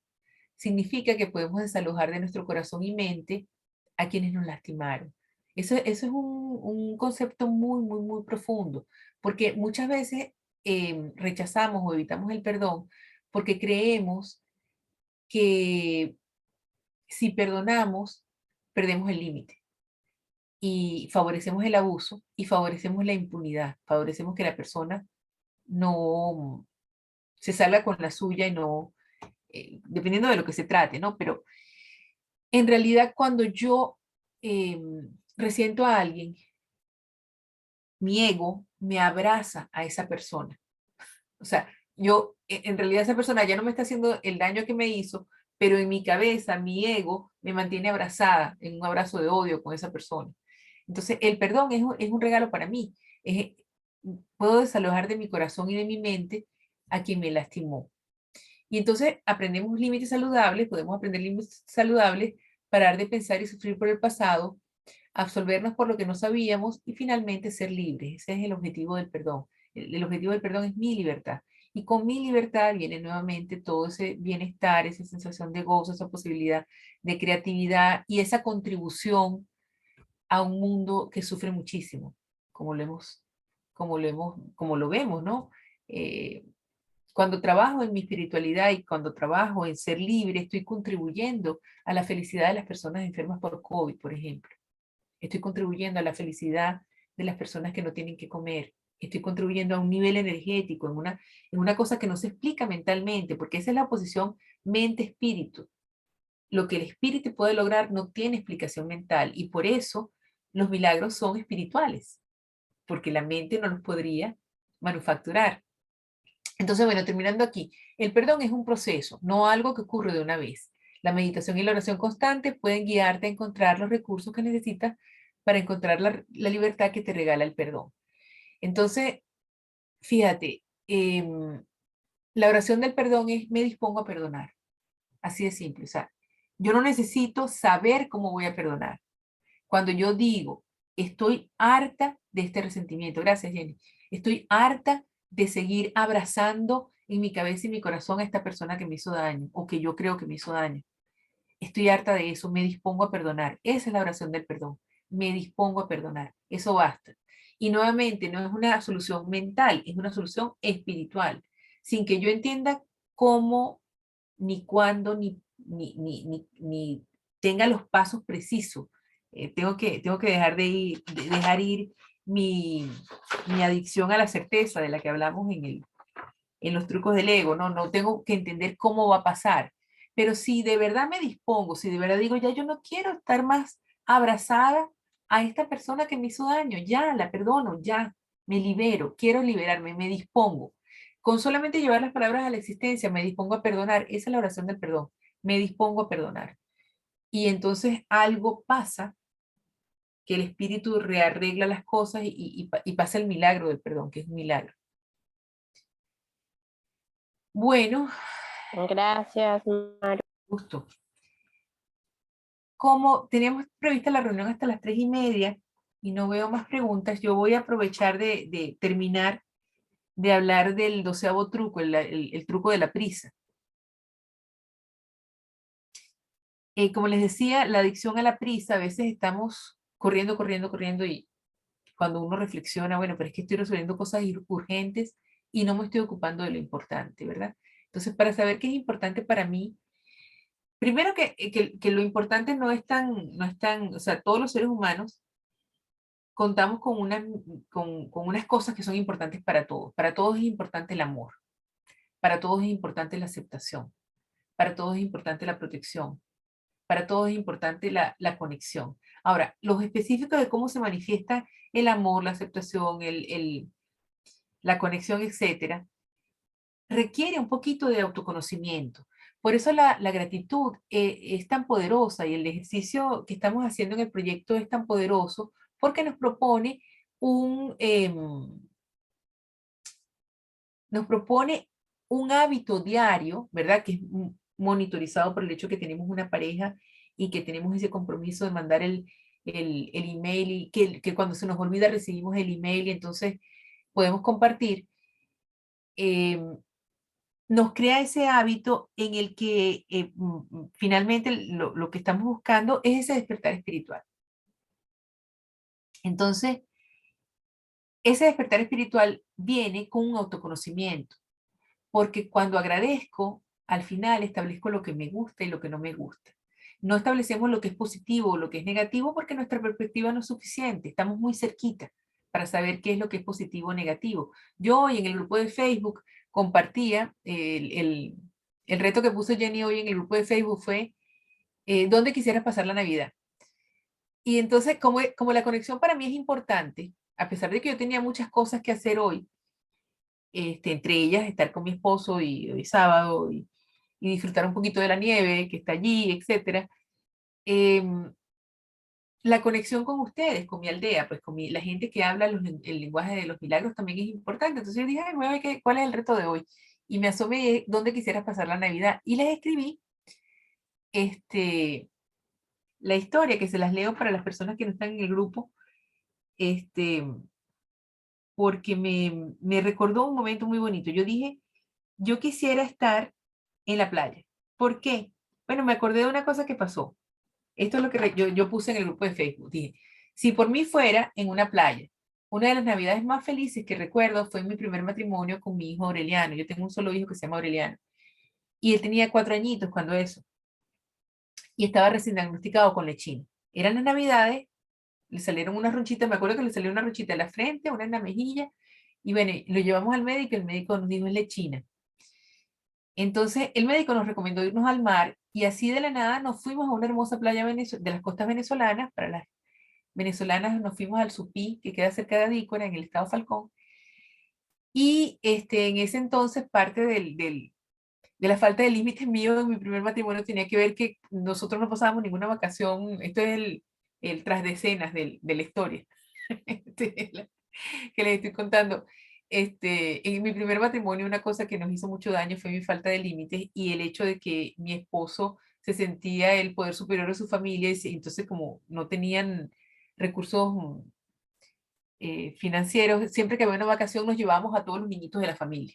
Significa que podemos desalojar de nuestro corazón y mente a quienes nos lastimaron. Eso es un concepto muy, muy, muy profundo, porque muchas veces rechazamos o evitamos el perdón porque creemos que si perdonamos, perdemos el límite y favorecemos el abuso y favorecemos la impunidad, favorecemos que la persona no se salga con la suya y no, dependiendo de lo que se trate, ¿no? Pero en realidad cuando yo resiento a alguien, mi ego me abraza a esa persona. O sea, yo, en realidad esa persona ya no me está haciendo el daño que me hizo, pero en mi cabeza, mi ego me mantiene abrazada en un abrazo de odio con esa persona. Entonces, el perdón es un regalo para mí. Es, puedo desalojar de mi corazón y de mi mente a quien me lastimó. Y entonces aprendemos límites saludables, podemos aprender límites saludables, parar de pensar y sufrir por el pasado, absolvernos por lo que no sabíamos y finalmente ser libres. Ese es el objetivo del perdón. El objetivo del perdón es mi libertad. Y con mi libertad viene nuevamente todo ese bienestar, esa sensación de gozo, esa posibilidad de creatividad y esa contribución a un mundo que sufre muchísimo, como lo vemos, ¿no? Cuando trabajo en mi espiritualidad y cuando trabajo en ser libre, estoy contribuyendo a la felicidad de las personas enfermas por COVID, por ejemplo. Estoy contribuyendo a la felicidad de las personas que no tienen que comer. Estoy contribuyendo a un nivel energético, en una cosa que no se explica mentalmente, porque esa es la oposición mente-espíritu. Lo que el espíritu puede lograr no tiene explicación mental y por eso los milagros son espirituales, porque la mente no los podría manufacturar. Entonces, bueno, terminando aquí, el perdón es un proceso, no algo que ocurre de una vez. La meditación y la oración constante pueden guiarte a encontrar los recursos que necesitas para encontrar la libertad que te regala el perdón. Entonces, fíjate, la oración del perdón es me dispongo a perdonar. Así de simple. O sea, yo no necesito saber cómo voy a perdonar. Cuando yo digo, estoy harta de este resentimiento, gracias Jenny, estoy harta de seguir abrazando en mi cabeza y mi corazón a esta persona que me hizo daño o que yo creo que me hizo daño. Estoy harta de eso, me dispongo a perdonar. Esa es la oración del perdón. Me dispongo a perdonar. Eso basta. Y nuevamente, no es una solución mental, es una solución espiritual, sin que yo entienda cómo, ni cuándo, ni tenga los pasos precisos. Tengo que dejar de dejar ir mi adicción a la certeza de la que hablamos en los trucos del ego, ¿no? No tengo que entender cómo va a pasar. Pero si de verdad me dispongo, si de verdad digo, ya yo no quiero estar más abrazada a esta persona que me hizo daño, ya la perdono, ya me libero, quiero liberarme, me dispongo. Con solamente llevar las palabras a la existencia, me dispongo a perdonar, esa es la oración del perdón, me dispongo a perdonar. Y entonces algo pasa, que el espíritu rearregla las cosas y pasa el milagro del perdón, que es un milagro. Bueno, Gracias, Maru. justo. Como teníamos prevista la reunión hasta las 3:30 y no veo más preguntas, yo voy a aprovechar de terminar de hablar del 12º truco, el truco de la prisa. Como les decía, la adicción a la prisa, a veces estamos corriendo, corriendo, corriendo y cuando uno reflexiona, bueno, pero es que estoy resolviendo cosas urgentes y no me estoy ocupando de lo importante, ¿verdad? Entonces, para saber qué es importante para mí, primero que lo importante no es tan, o sea, todos los seres humanos contamos con unas cosas que son importantes para todos. Para todos es importante el amor, para todos es importante la aceptación, para todos es importante la protección, para todos es importante la conexión. Ahora, los específicos de cómo se manifiesta el amor, la aceptación, la conexión, etcétera, requiere un poquito de autoconocimiento. Por eso la gratitud es tan poderosa y el ejercicio que estamos haciendo en el proyecto es tan poderoso porque nos propone un hábito diario, ¿verdad? Que es monitorizado por el hecho que tenemos una pareja y que tenemos ese compromiso de mandar el email y que cuando se nos olvida recibimos el email y entonces podemos compartir. Nos crea ese hábito en el que finalmente lo que estamos buscando es ese despertar espiritual. Entonces, ese despertar espiritual viene con un autoconocimiento, porque cuando agradezco, al final establezco lo que me gusta y lo que no me gusta. No establecemos lo que es positivo o lo que es negativo porque nuestra perspectiva no es suficiente, estamos muy cerquita para saber qué es lo que es positivo o negativo. Yo hoy en el grupo de Facebook compartía, el reto que puso Jenny hoy en el grupo de Facebook fue, ¿dónde quisieras pasar la Navidad? Y entonces, como la conexión para mí es importante, a pesar de que yo tenía muchas cosas que hacer hoy, entre ellas estar con mi esposo y hoy sábado y disfrutar un poquito de la nieve que está allí, etcétera. La conexión con ustedes, con mi aldea, pues con la gente que habla el lenguaje de los milagros también es importante. Entonces yo dije, ay, voy a ver cuál es el reto de hoy. Y me asomé dónde quisieras pasar la Navidad. Y les escribí la historia, que se las leo para las personas que no están en el grupo, porque me recordó un momento muy bonito. Yo dije, yo quisiera estar en la playa. ¿Por qué? Bueno, me acordé de una cosa que pasó. Esto es lo que yo puse en el grupo de Facebook. Dije, si por mí fuera en una playa, una de las navidades más felices que recuerdo fue en mi primer matrimonio con mi hijo Aureliano. Yo tengo un solo hijo que se llama Aureliano. Y él tenía 4 añitos cuando eso. Y estaba recién diagnosticado con lechina. Eran las navidades, le salieron unas ronchitas, me acuerdo que le salió una ronchita en la frente, una en la mejilla. Y bueno, lo llevamos al médico y el médico nos dijo es lechina. Entonces, el médico nos recomendó irnos al mar y así de la nada nos fuimos a una hermosa playa de las costas venezolanas. Para las venezolanas nos fuimos al Supí, que queda cerca de Adícora, en el estado Falcón. Y en ese entonces parte de la falta de límites mío en mi primer matrimonio tenía que ver que nosotros no pasábamos ninguna vacación. Esto es el tras de escenas de la historia que les estoy contando. En mi primer matrimonio una cosa que nos hizo mucho daño fue mi falta de límites y el hecho de que mi esposo se sentía el poder superior de su familia y entonces como no tenían recursos financieros, siempre que había una vacación nos llevábamos a todos los niñitos de la familia.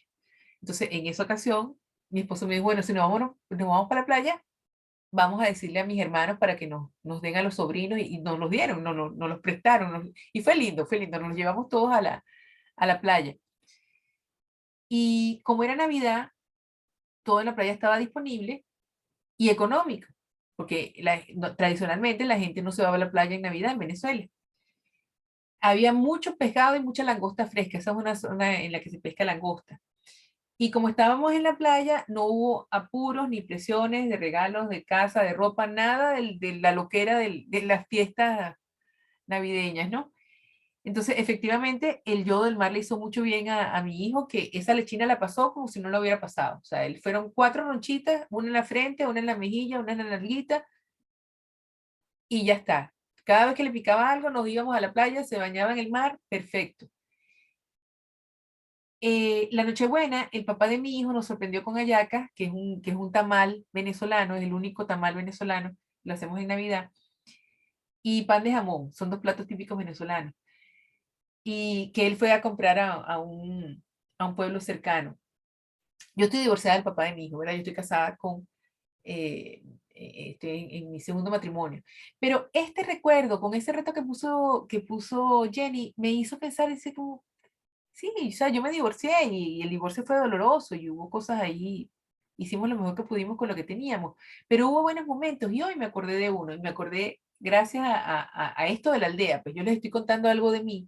Entonces en esa ocasión mi esposo me dijo, bueno, si nos vamos para la playa, vamos a decirle a mis hermanos para que nos den a los sobrinos y nos los dieron, nos los prestaron y fue lindo, nos los llevamos todos a la playa. Y como era Navidad, todo en la playa estaba disponible y económico, porque tradicionalmente la gente no se va a la playa en Navidad en Venezuela. había mucho pescado y mucha langosta fresca. Esa es una zona en la que se pesca langosta. Y como estábamos en la playa, no hubo apuros ni presiones de regalos, de casa, de ropa, nada de la loquera de las fiestas navideñas, ¿no? Entonces, efectivamente, el yodo del mar le hizo mucho bien a mi hijo, que esa lechina la pasó como si no la hubiera pasado. O sea, él fueron 4 ronchitas, una en la frente, una en la mejilla, una en la nalguita, y ya está. Cada vez que le picaba algo, nos íbamos a la playa, se bañaba en el mar, perfecto. La Nochebuena, el papá de mi hijo nos sorprendió con hallacas, que es un tamal venezolano, es el único tamal venezolano, lo hacemos en Navidad, y pan de jamón, son 2 platos típicos venezolanos, y que él fue a comprar a un pueblo cercano. Yo estoy divorciada del papá de mi hijo, ¿verdad? Yo estoy casada con, estoy en mi segundo matrimonio. Pero este recuerdo, con ese reto que puso Jenny, me hizo pensar, ese como, sí, o sea, yo me divorcié y el divorcio fue doloroso y hubo cosas ahí, hicimos lo mejor que pudimos con lo que teníamos, pero hubo buenos momentos y hoy me acordé de uno y me acordé gracias a esto de la aldea, pues yo les estoy contando algo de mí.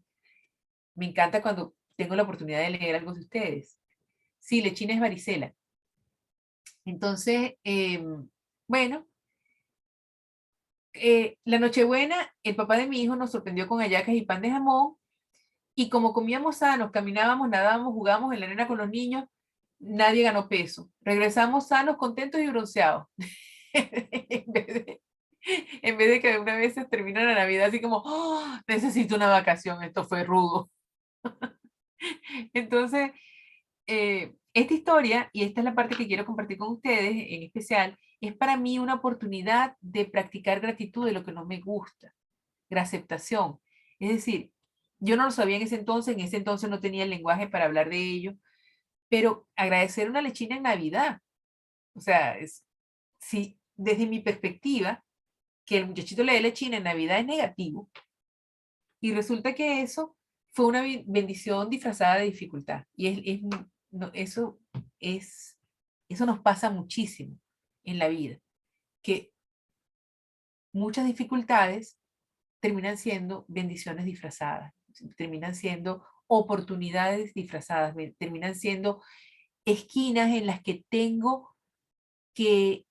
Me encanta cuando tengo la oportunidad de leer algo de ustedes. Sí, lechina es varicela. Entonces, bueno, la Nochebuena, el papá de mi hijo nos sorprendió con hallacas y pan de jamón. Y como comíamos sanos, caminábamos, nadábamos, jugábamos en la arena con los niños, nadie ganó peso. Regresamos sanos, contentos y bronceados. en vez de, en vez de que una vez se termina la Navidad así como, "Oh, necesito una vacación, esto fue rudo". Entonces, esta historia, y esta es la parte que quiero compartir con ustedes en especial, es para mí una oportunidad de practicar gratitud de lo que no me gusta, la aceptación. Es decir, yo no lo sabía en ese entonces no tenía el lenguaje para hablar de ello, pero agradecer una lechina en Navidad. O sea, si desde mi perspectiva, que el muchachito le dé lechina en Navidad es negativo, y resulta que eso fue una bendición disfrazada de dificultad. Y eso es, eso nos pasa muchísimo en la vida, que muchas dificultades terminan siendo bendiciones disfrazadas, terminan siendo oportunidades disfrazadas, terminan siendo esquinas en las que tengo que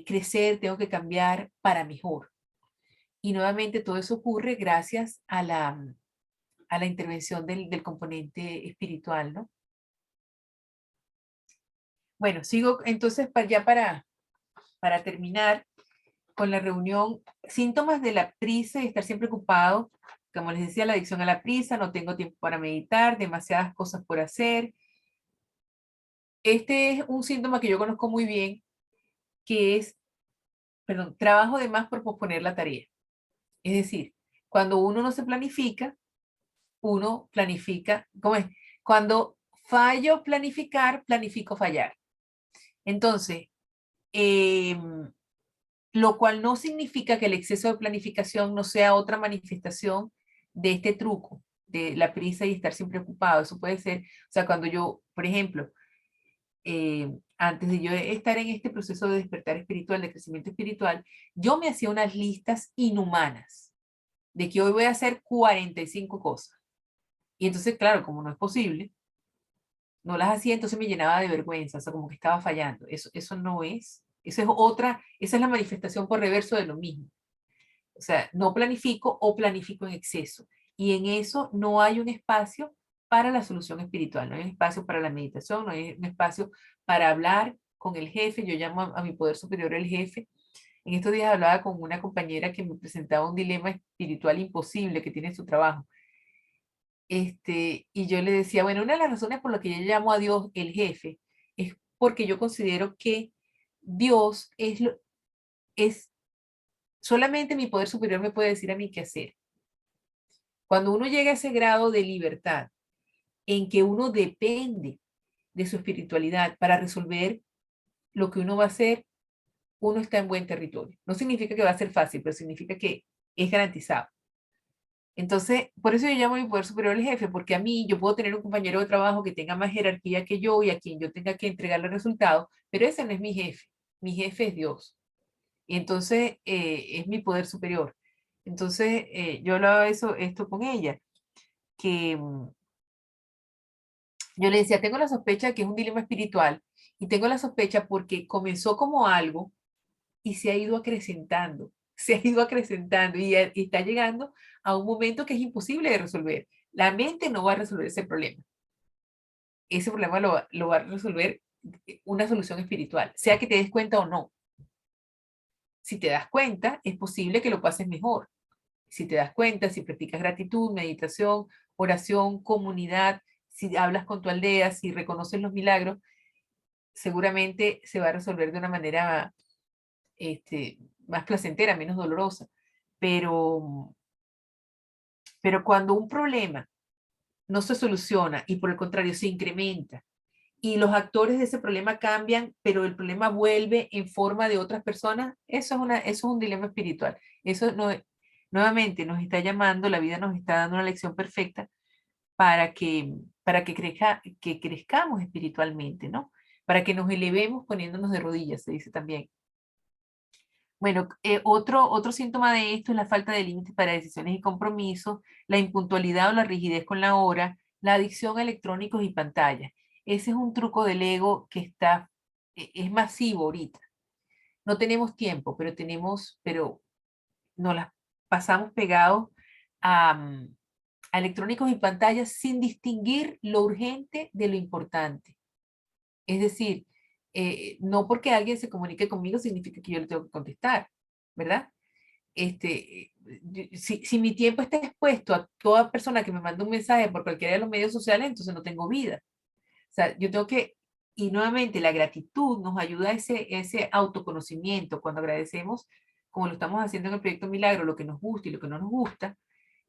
crecer, tengo que cambiar para mejor. Y nuevamente todo eso ocurre gracias a la intervención del componente espiritual, ¿no? Bueno, sigo entonces ya para terminar con la reunión, síntomas de la prisa y estar siempre ocupado. Como les decía, la adicción a la prisa, no tengo tiempo para meditar, demasiadas cosas por hacer. Este es un síntoma que yo conozco muy bien, que es, perdón, trabajo de más por posponer la tarea. Es decir, cuando uno no se planifica, uno planifica, ¿cómo es? Cuando fallo planificar, planifico fallar. Entonces, lo cual no significa que el exceso de planificación no sea otra manifestación de este truco, de la prisa y estar siempre ocupado. Eso puede ser, o sea, cuando yo, por ejemplo, antes de yo estar en este proceso de despertar espiritual, de crecimiento espiritual, yo me hacía unas listas inhumanas de que hoy voy a hacer 45 cosas. Y entonces, claro, como no es posible, no las hacía, entonces me llenaba de vergüenza, o sea, como que estaba fallando. Eso no es, eso es otra, esa es la manifestación por reverso de lo mismo. O sea, no planifico o planifico en exceso. Y en eso no hay un espacio para la solución espiritual, no hay un espacio para la meditación, no hay un espacio para hablar con el jefe. Yo llamo a mi poder superior el jefe. En estos días hablaba con una compañera que me presentaba un dilema espiritual imposible que tiene en su trabajo. Y yo le decía, bueno, una de las razones por las que yo llamo a Dios el jefe es porque yo considero que Dios es solamente mi poder superior me puede decir a mí qué hacer. Cuando uno llega a ese grado de libertad en que uno depende de su espiritualidad para resolver lo que uno va a hacer, uno está en buen territorio. No significa que va a ser fácil, pero significa que es garantizado. Entonces, por eso yo llamo a mi poder superior el jefe, porque a mí yo puedo tener un compañero de trabajo que tenga más jerarquía que yo y a quien yo tenga que entregarle resultados, pero ese no es mi jefe. Mi jefe es Dios. Y entonces es mi poder superior. Entonces yo hablaba esto con ella. yo le decía, tengo la sospecha de que es un dilema espiritual, y tengo la sospecha porque comenzó como algo y se ha ido acrecentando, se ha ido acrecentando y está llegando a un momento que es imposible de resolver. La mente no va a resolver ese problema. Ese problema lo va a resolver una solución espiritual, sea que te des cuenta o no. Si te das cuenta, es posible que lo pases mejor. Si te das cuenta, si practicas gratitud, meditación, oración, comunidad, si hablas con tu aldea, si reconoces los milagros, seguramente se va a resolver de una manera más placentera, menos dolorosa. Pero cuando un problema no se soluciona y por el contrario se incrementa y los actores de ese problema cambian, pero el problema vuelve en forma de otras personas, eso es un dilema espiritual. Eso no, nuevamente nos está llamando, la vida nos está dando una lección perfecta para que crezcamos espiritualmente, ¿no? Para que nos elevemos poniéndonos de rodillas, se dice también. Bueno, otro síntoma de esto es la falta de límites para decisiones y compromisos, la impuntualidad o la rigidez con la hora, la adicción a electrónicos y pantallas. Ese es un truco del ego que es masivo ahorita. No tenemos tiempo, pero nos las pasamos pegados a electrónicos y pantallas sin distinguir lo urgente de lo importante. Es decir, no porque alguien se comunique conmigo significa que yo le tengo que contestar, ¿verdad? Si mi tiempo está expuesto a toda persona que me manda un mensaje por cualquiera de los medios sociales, entonces no tengo vida. O sea, yo tengo que, y nuevamente la gratitud nos ayuda a ese autoconocimiento. Cuando agradecemos, como lo estamos haciendo en el Proyecto Milagro, lo que nos gusta y lo que no nos gusta,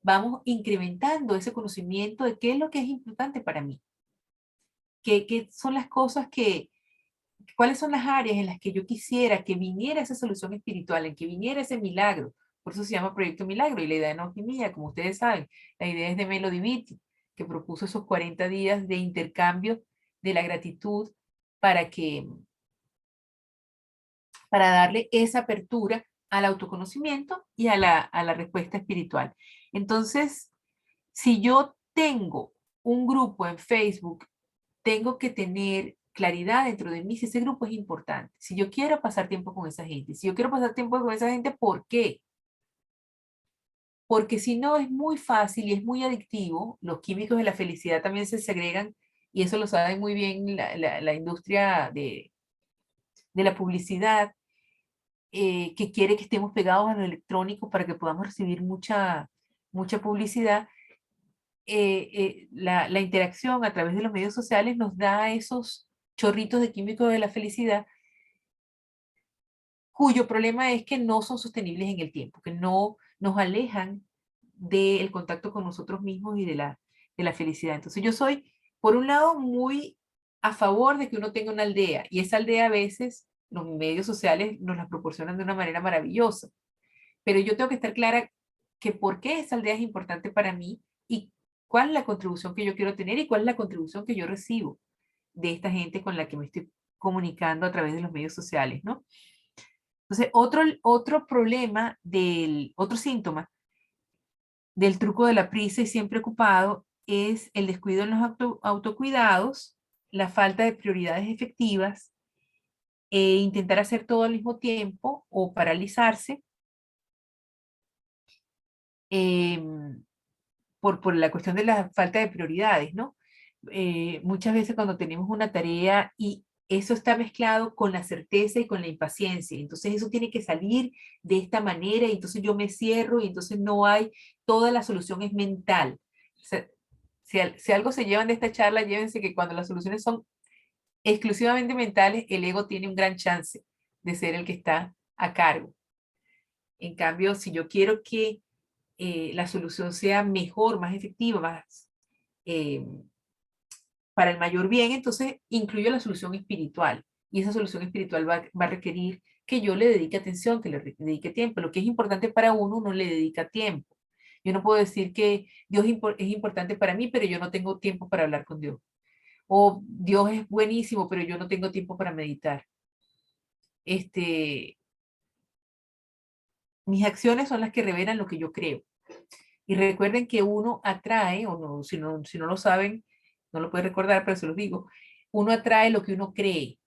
vamos incrementando ese conocimiento de qué es lo que es importante para mí. ¿Qué son las cosas cuáles son las áreas en las que yo quisiera que viniera esa solución espiritual, en que viniera ese milagro? Por eso se llama Proyecto Milagro, y la idea no es mía, como ustedes saben, la idea es de Melody Beattie, que propuso esos 40 días de intercambio de la gratitud para darle esa apertura al autoconocimiento y a la respuesta espiritual. Entonces, si yo tengo un grupo en Facebook, tengo que tener claridad dentro de mí si ese grupo es importante, si yo quiero pasar tiempo con esa gente, si yo quiero pasar tiempo con esa gente, ¿por qué? Porque si no es muy fácil y es muy adictivo, los químicos de la felicidad también se segregan, y eso lo sabe muy bien la industria de la publicidad, que quiere que estemos pegados a lo electrónico para que podamos recibir mucha publicidad. La interacción a través de los medios sociales nos da esos chorritos de químicos de la felicidad, cuyo problema es que no son sostenibles en el tiempo, que no nos alejan del contacto con nosotros mismos y de la felicidad. Entonces yo soy, por un lado, muy a favor de que uno tenga una aldea, y esa aldea a veces los medios sociales nos la proporcionan de una manera maravillosa, pero yo tengo que estar clara que por qué esa aldea es importante para mí y cuál es la contribución que yo quiero tener y cuál es la contribución que yo recibo de esta gente con la que me estoy comunicando a través de los medios sociales, ¿no? Entonces, otro problema, otro síntoma del truco de la prisa y siempre ocupado es el descuido en los autocuidados, la falta de prioridades efectivas, intentar hacer todo al mismo tiempo o paralizarse, por la cuestión de la falta de prioridades, ¿no? Muchas veces cuando tenemos una tarea y eso está mezclado con la certeza y con la impaciencia, entonces eso tiene que salir de esta manera, y entonces yo me cierro y entonces no hay, toda la solución es mental. O sea, si algo se llevan de esta charla, llévense que cuando las soluciones son exclusivamente mentales, el ego tiene un gran chance de ser el que está a cargo. En cambio, si yo quiero que la solución sea mejor, más efectiva, más para el mayor bien, entonces incluyo la solución espiritual. Y esa solución espiritual va a requerir que yo le dedique atención, que le dedique tiempo. Lo que es importante para uno le dedica tiempo. Yo no puedo decir que Dios es importante para mí, pero yo no tengo tiempo para hablar con Dios. O Dios es buenísimo, pero yo no tengo tiempo para meditar. Mis acciones son las que revelan lo que yo creo. Y recuerden que uno atrae, o no, si no lo saben, no lo pueden recordar, pero se los digo, uno atrae lo que uno cree.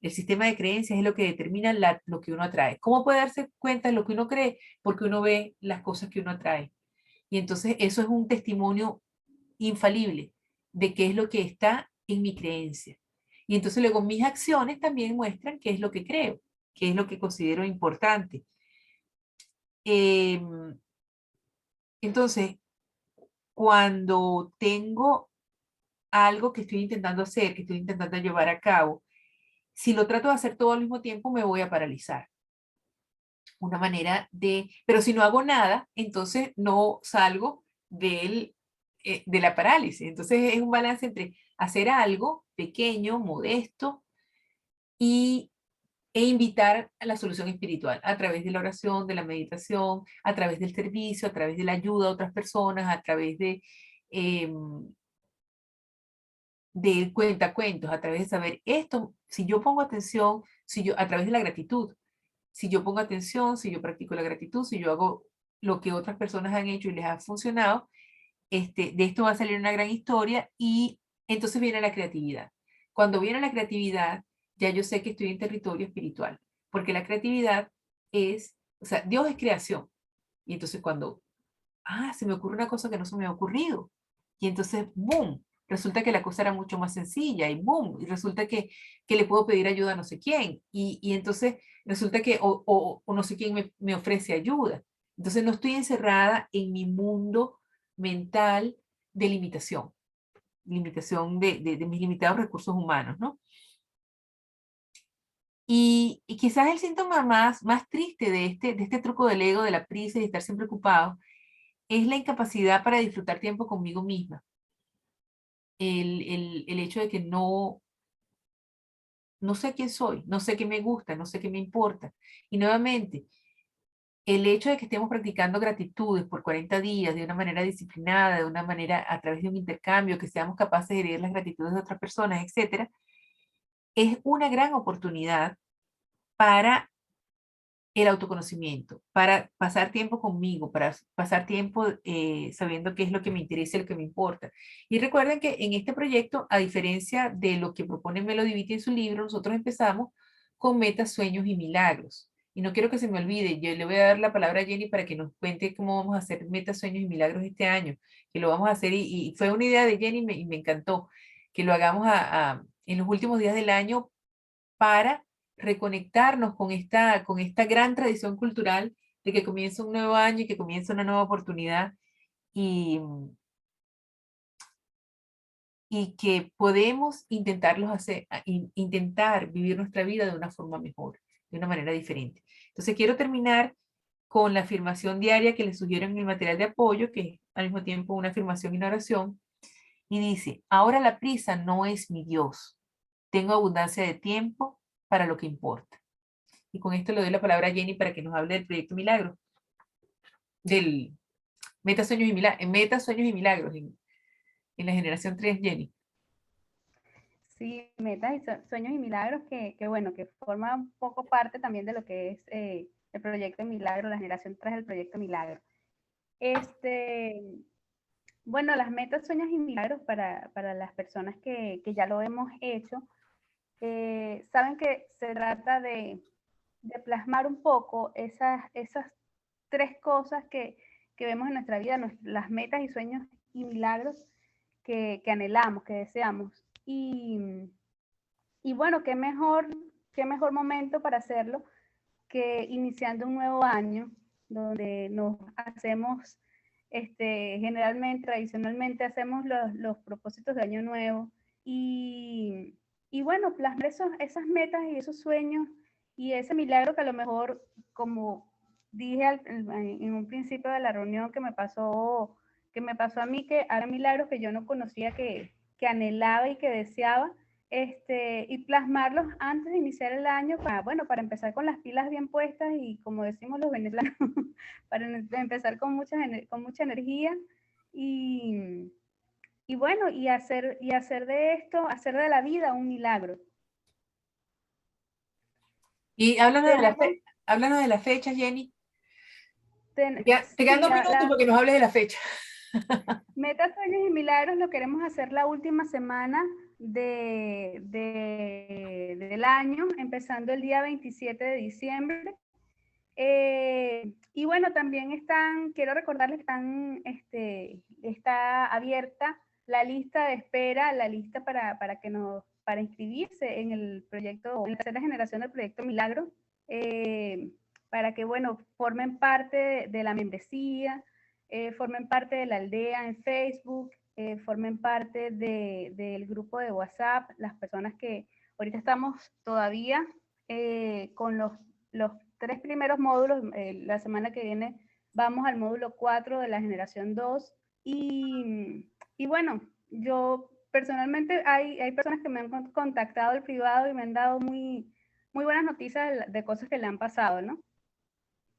El sistema de creencias es lo que determina lo que uno atrae. ¿Cómo puede darse cuenta de lo que uno cree? Porque uno ve las cosas que uno atrae. Y entonces eso es un testimonio infalible de qué es lo que está en mi creencia. Y entonces luego mis acciones también muestran qué es lo que creo, qué es lo que considero importante. Entonces, cuando tengo algo que estoy intentando hacer, que estoy intentando llevar a cabo, si lo trato de hacer todo al mismo tiempo, me voy a paralizar. Una manera de, pero si no hago nada, entonces no salgo de la parálisis. Entonces es un balance entre hacer algo pequeño, modesto, e invitar a la solución espiritual a través de la oración, de la meditación, a través del servicio, a través de la ayuda a otras personas, a través de cuentacuentos, a través de saber esto, si yo pongo atención, a través de la gratitud, si yo pongo atención, si yo practico la gratitud, si yo hago lo que otras personas han hecho y les ha funcionado, de esto va a salir una gran historia y entonces viene la creatividad. Cuando viene la creatividad, ya yo sé que estoy en territorio espiritual, porque la creatividad es, o sea, Dios es creación. Y entonces cuando, se me ocurre una cosa que no se me ha ocurrido. Y entonces, boom, resulta que la cosa era mucho más sencilla y boom, y resulta que le puedo pedir ayuda a no sé quién. Y entonces resulta que, o no sé quién me ofrece ayuda. Entonces no estoy encerrada en mi mundo mental de limitación de mis limitados recursos humanos, ¿no? Y quizás el síntoma más triste de este truco del ego, de la prisa y de estar siempre ocupado, es la incapacidad para disfrutar tiempo conmigo misma. El hecho de que no sé quién soy, no sé qué me gusta, no sé qué me importa. Y nuevamente, el hecho de que estemos practicando gratitudes por 40 días de una manera disciplinada, de una manera a través de un intercambio, que seamos capaces de leer las gratitudes de otras personas, etcétera, es una gran oportunidad para el autoconocimiento, para pasar tiempo conmigo, para pasar tiempo sabiendo qué es lo que me interesa y lo que me importa. Y recuerden que en este proyecto, a diferencia de lo que propone Melody Beattie en su libro, nosotros empezamos con metas, sueños y milagros. Y no quiero que se me olvide, yo le voy a dar la palabra a Jenny para que nos cuente cómo vamos a hacer metas, sueños y milagros este año, que lo vamos a hacer y fue una idea de Jenny y me encantó, que lo hagamos en los últimos días del año para reconectarnos con esta gran tradición cultural de que comienza un nuevo año y que comienza una nueva oportunidad y, y que podemos intentar vivir nuestra vida de una forma mejor, de una manera diferente. Entonces quiero terminar con la afirmación diaria que les sugiero en el material de apoyo, que es al mismo tiempo una afirmación y una oración, y dice: ahora la prisa no es mi Dios, tengo abundancia de tiempo para lo que importa. Y con esto le doy la palabra a Jenny para que nos hable del proyecto Milagro, del Meta, Sueños y Milagros, Meta, Sueños y Milagros en la generación 3, Jenny. Sí, metas y sueños y milagros que bueno, que forma un poco parte también de lo que es el proyecto Milagro, la generación 3 del proyecto Milagro. Bueno, las metas, sueños y milagros para las personas que ya lo hemos hecho, saben que se trata de plasmar un poco esas tres cosas que vemos en nuestra vida, las metas y sueños y milagros que anhelamos, que deseamos. Y bueno, qué mejor momento para hacerlo que iniciando un nuevo año, donde nos hacemos, generalmente, tradicionalmente, hacemos los propósitos de año nuevo. Y bueno, plasmar esas metas y esos sueños y ese milagro que a lo mejor, como dije en un principio de la reunión que me pasó a mí, que eran milagros que yo no conocía, que anhelaba y que deseaba, y plasmarlos antes de iniciar el año para empezar con las pilas bien puestas y, como decimos los venezolanos, para empezar con mucha energía y bueno, y hacer de esto, hacer de la vida un milagro. Y háblanos de la fecha, Jenny. Te quedan 2 minutos porque nos hables de la fecha. Metas, sueños y milagros lo queremos hacer la última semana del año, empezando el día 27 de diciembre. Y bueno, también quiero recordarles que está abierta la lista de espera, la lista para inscribirse en el proyecto, en la tercera generación del proyecto Milagro, para que, bueno, formen parte de la membresía, formen parte de la aldea en Facebook, formen parte del grupo de WhatsApp, las personas que ahorita estamos todavía con los 3 primeros módulos. La semana que viene vamos al módulo 4 de la generación 2 y bueno, yo personalmente hay personas que me han contactado al privado y me han dado muy buenas noticias de cosas que le han pasado, ¿no?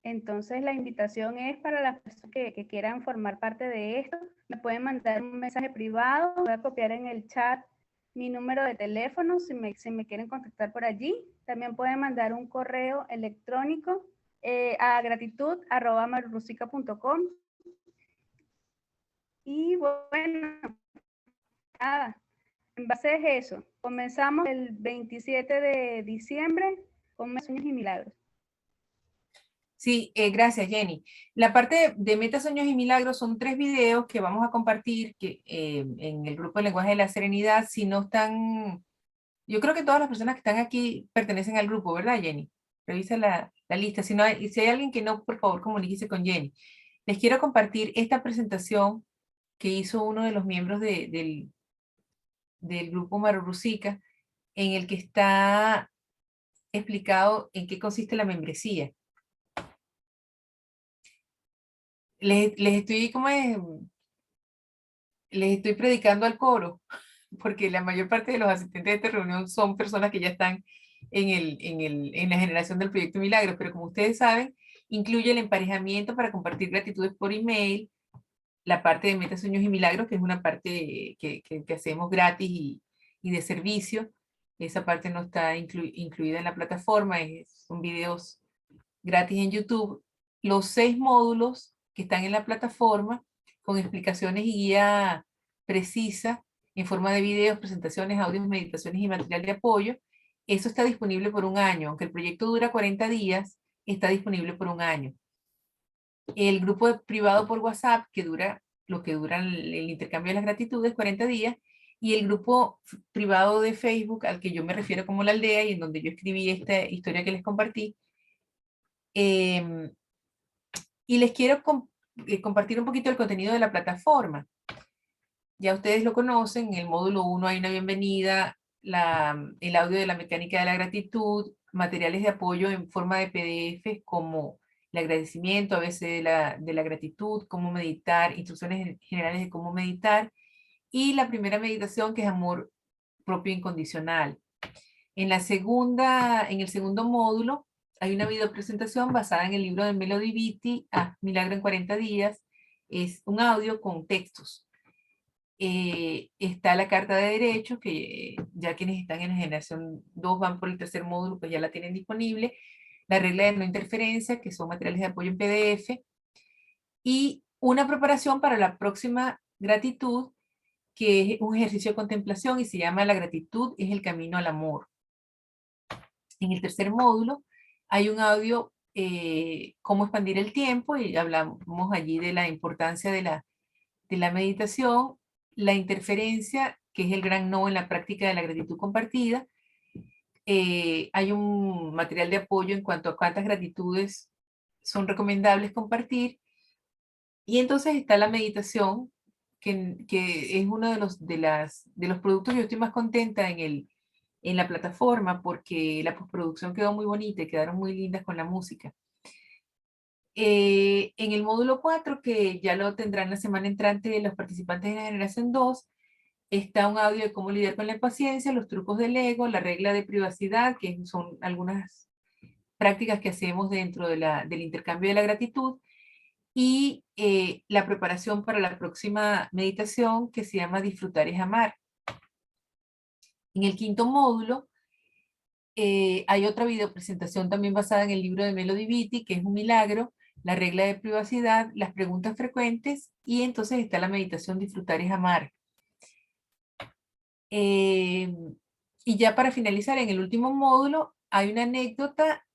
Entonces la invitación es para las personas que quieran formar parte de esto. Me pueden mandar un mensaje privado, voy a copiar en el chat mi número de teléfono si me quieren contactar por allí. También pueden mandar un correo electrónico a gratitud@marurrusica.com. Y bueno, nada, en base a eso, comenzamos el 27 de diciembre con Sueños y Milagros. Sí, gracias, Jenny. La parte de Metas, Sueños y Milagros son 3 videos que vamos a compartir en el grupo de Lenguaje de la Serenidad. Si no están, yo creo que todas las personas que están aquí pertenecen al grupo, ¿verdad, Jenny? Revisa la lista. Si hay alguien que no, por favor, comuníquese con Jenny. Les quiero compartir esta presentación que hizo uno de los miembros del grupo Marurrusica, en el que está explicado en qué consiste la membresía. Les estoy predicando al coro, porque la mayor parte de los asistentes de esta reunión son personas que ya están en la generación del Proyecto Milagros, pero como ustedes saben, incluye el emparejamiento para compartir gratitudes por email, la parte de Metas, Sueños y Milagros, que es una parte que hacemos gratis y de servicio. Esa parte no está incluida en la plataforma, son videos gratis en YouTube. Los 6 módulos que están en la plataforma, con explicaciones y guía precisa, en forma de videos, presentaciones, audios, meditaciones y material de apoyo. Eso está disponible por 1 año. Aunque el proyecto dura 40 días, está disponible por 1 año. El grupo privado por WhatsApp, que dura lo que dura el intercambio de las gratitudes, 40 días, y el grupo privado de Facebook, al que yo me refiero como la aldea, y en donde yo escribí esta historia que les compartí. Y les quiero compartir un poquito el contenido de la plataforma. Ya ustedes lo conocen, en el módulo 1 hay una bienvenida, el audio de la mecánica de la gratitud, materiales de apoyo en forma de PDF como el agradecimiento, a veces de la gratitud, cómo meditar, instrucciones generales de cómo meditar, y la primera meditación, que es amor propio incondicional. En el segundo módulo hay una videopresentación basada en el libro de Melody Beattie, Milagro en 40 días. Es un audio con textos. Está la carta de derechos, que ya quienes están en la generación 2 van por el 3er módulo, pues ya la tienen disponible. La regla de no interferencia, que son materiales de apoyo en PDF. Y una preparación para la próxima gratitud, que es un ejercicio de contemplación y se llama La gratitud es el camino al amor. En el 3er módulo hay un audio, cómo expandir el tiempo, y hablamos allí de la importancia de la meditación, la interferencia, que es el gran no en la práctica de la gratitud compartida. Hay un material de apoyo en cuanto a cuántas gratitudes son recomendables compartir. Y entonces está la meditación, que es uno de los productos que yo estoy más contenta en la plataforma, porque la postproducción quedó muy bonita y quedaron muy lindas con la música. En el módulo 4, que ya lo tendrán la semana entrante los participantes de la generación 2, está un audio de cómo lidiar con la impaciencia, los trucos del ego, la regla de privacidad, que son algunas prácticas que hacemos dentro del intercambio de la gratitud, y la preparación para la próxima meditación, que se llama Disfrutar es Amar. En el 5.º módulo hay otra videopresentación también basada en el libro de Melody Beattie, que es un milagro, la regla de privacidad, las preguntas frecuentes y entonces está la meditación disfrutar es amar. Y ya para finalizar, en el último módulo hay una anécdota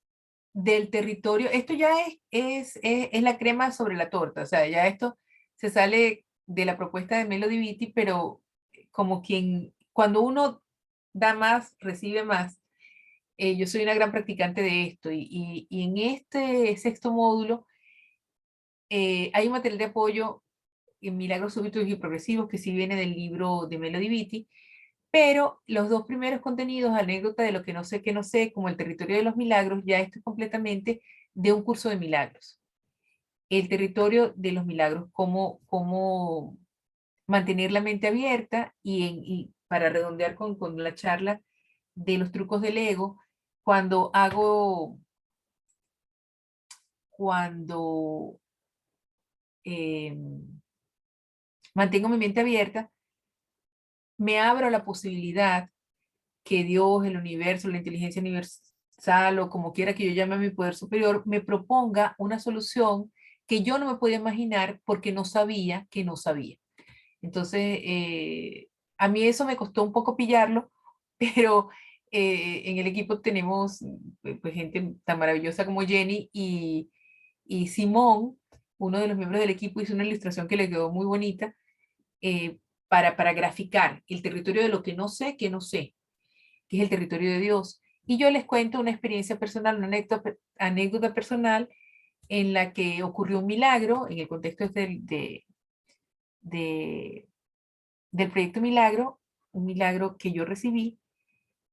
del territorio. Esto ya es la crema sobre la torta, o sea, ya esto se sale de la propuesta de Melody Beatty, pero como cuando uno da más, recibe más. Yo soy una gran practicante de esto y en este sexto módulo hay un material de apoyo en milagros súbitos y progresivos que sí viene del libro de Melody Beatty, pero los dos primeros contenidos, anécdota de lo que no sé, como el territorio de los milagros, ya esto es completamente de un curso de milagros. El territorio de los milagros, cómo mantener la mente abierta y para redondear con la charla de los trucos del ego, cuando mantengo mi mente abierta, me abro a la posibilidad que Dios, el universo, la inteligencia universal o como quiera que yo llame a mi poder superior, me proponga una solución que yo no me podía imaginar porque no sabía que no sabía. Entonces, a mí eso me costó un poco pillarlo, pero en el equipo tenemos pues, gente tan maravillosa como Jenny y Simón, uno de los miembros del equipo, hizo una ilustración que le quedó muy bonita para graficar el territorio de lo que no sé, que es el territorio de Dios. Y yo les cuento una experiencia personal, una anécdota personal en la que ocurrió un milagro en el contexto del proyecto Milagro, un milagro que yo recibí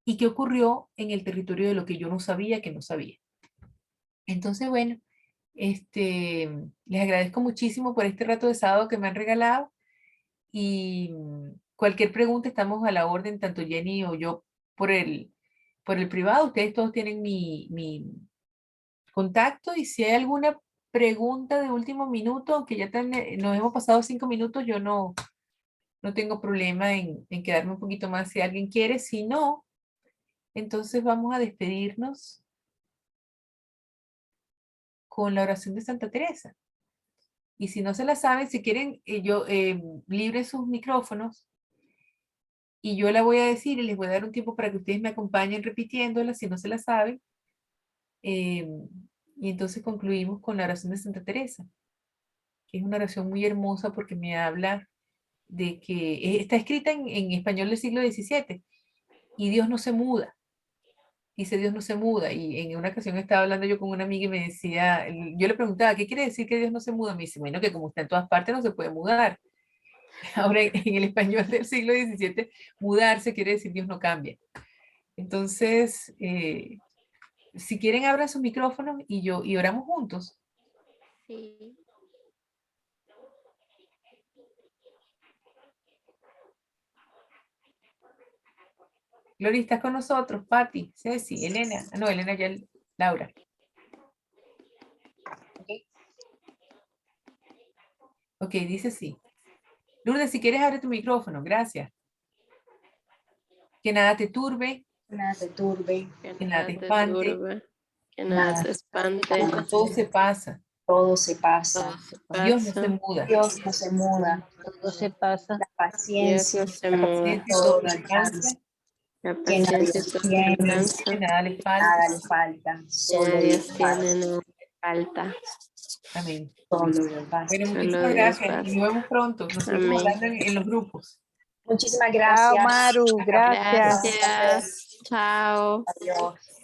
y que ocurrió en el territorio de lo que yo no sabía que no sabía. Entonces, bueno, les agradezco muchísimo por este rato de sábado que me han regalado y cualquier pregunta estamos a la orden, tanto Jenny o yo por el privado. Ustedes todos tienen mi contacto y si hay alguna pregunta de último minuto, aunque ya nos hemos pasado 5 minutos, yo no tengo problema en quedarme un poquito más si alguien quiere. Si no, entonces vamos a despedirnos con la oración de Santa Teresa. Y si no se la saben, si quieren, libren sus micrófonos y yo la voy a decir y les voy a dar un tiempo para que ustedes me acompañen repitiéndola si no se la saben. Y entonces concluimos con la oración de Santa Teresa, que es una oración muy hermosa porque me habla de que está escrita en español del siglo XVII y Dios no se muda. Dice Dios no se muda. Y en una ocasión estaba hablando yo con una amiga y me decía, yo le preguntaba, ¿qué quiere decir que Dios no se muda? Me dice, bueno, que como está en todas partes no se puede mudar. Ahora en el español del siglo XVII, mudarse quiere decir Dios no cambia. Entonces, si quieren abran sus micrófonos y oramos juntos. Sí. Gloria, ¿estás con nosotros? Patti, Ceci, Elena. No, Elena ya, Laura. Ok, dice sí. Lourdes, si quieres abre tu micrófono, gracias. Que nada te turbe, Nada te turbe, que nada te espante, turbe, que nada te espante. todo se pasa. todo se pasa. Todo se Dios no pasa. se muda. Dios no se muda. Todo se pasa. La paciencia, Dios no se La muda. paciencia todo todo lo lo alcanza, La quien a paciencia Dios todo tiene, alcanza. que nada le falta. nada le falta. Solo Dios Dios tiene, basta. no falta. Amén. Solo Dios basta. Bueno, Solo muchísimas Dios gracias. basta. Nos vemos pronto. Nos seguimos Amén. hablando en los grupos. Muchísimas Chao, gracias. Maru. Gracias. Gracias. Chao. Adiós.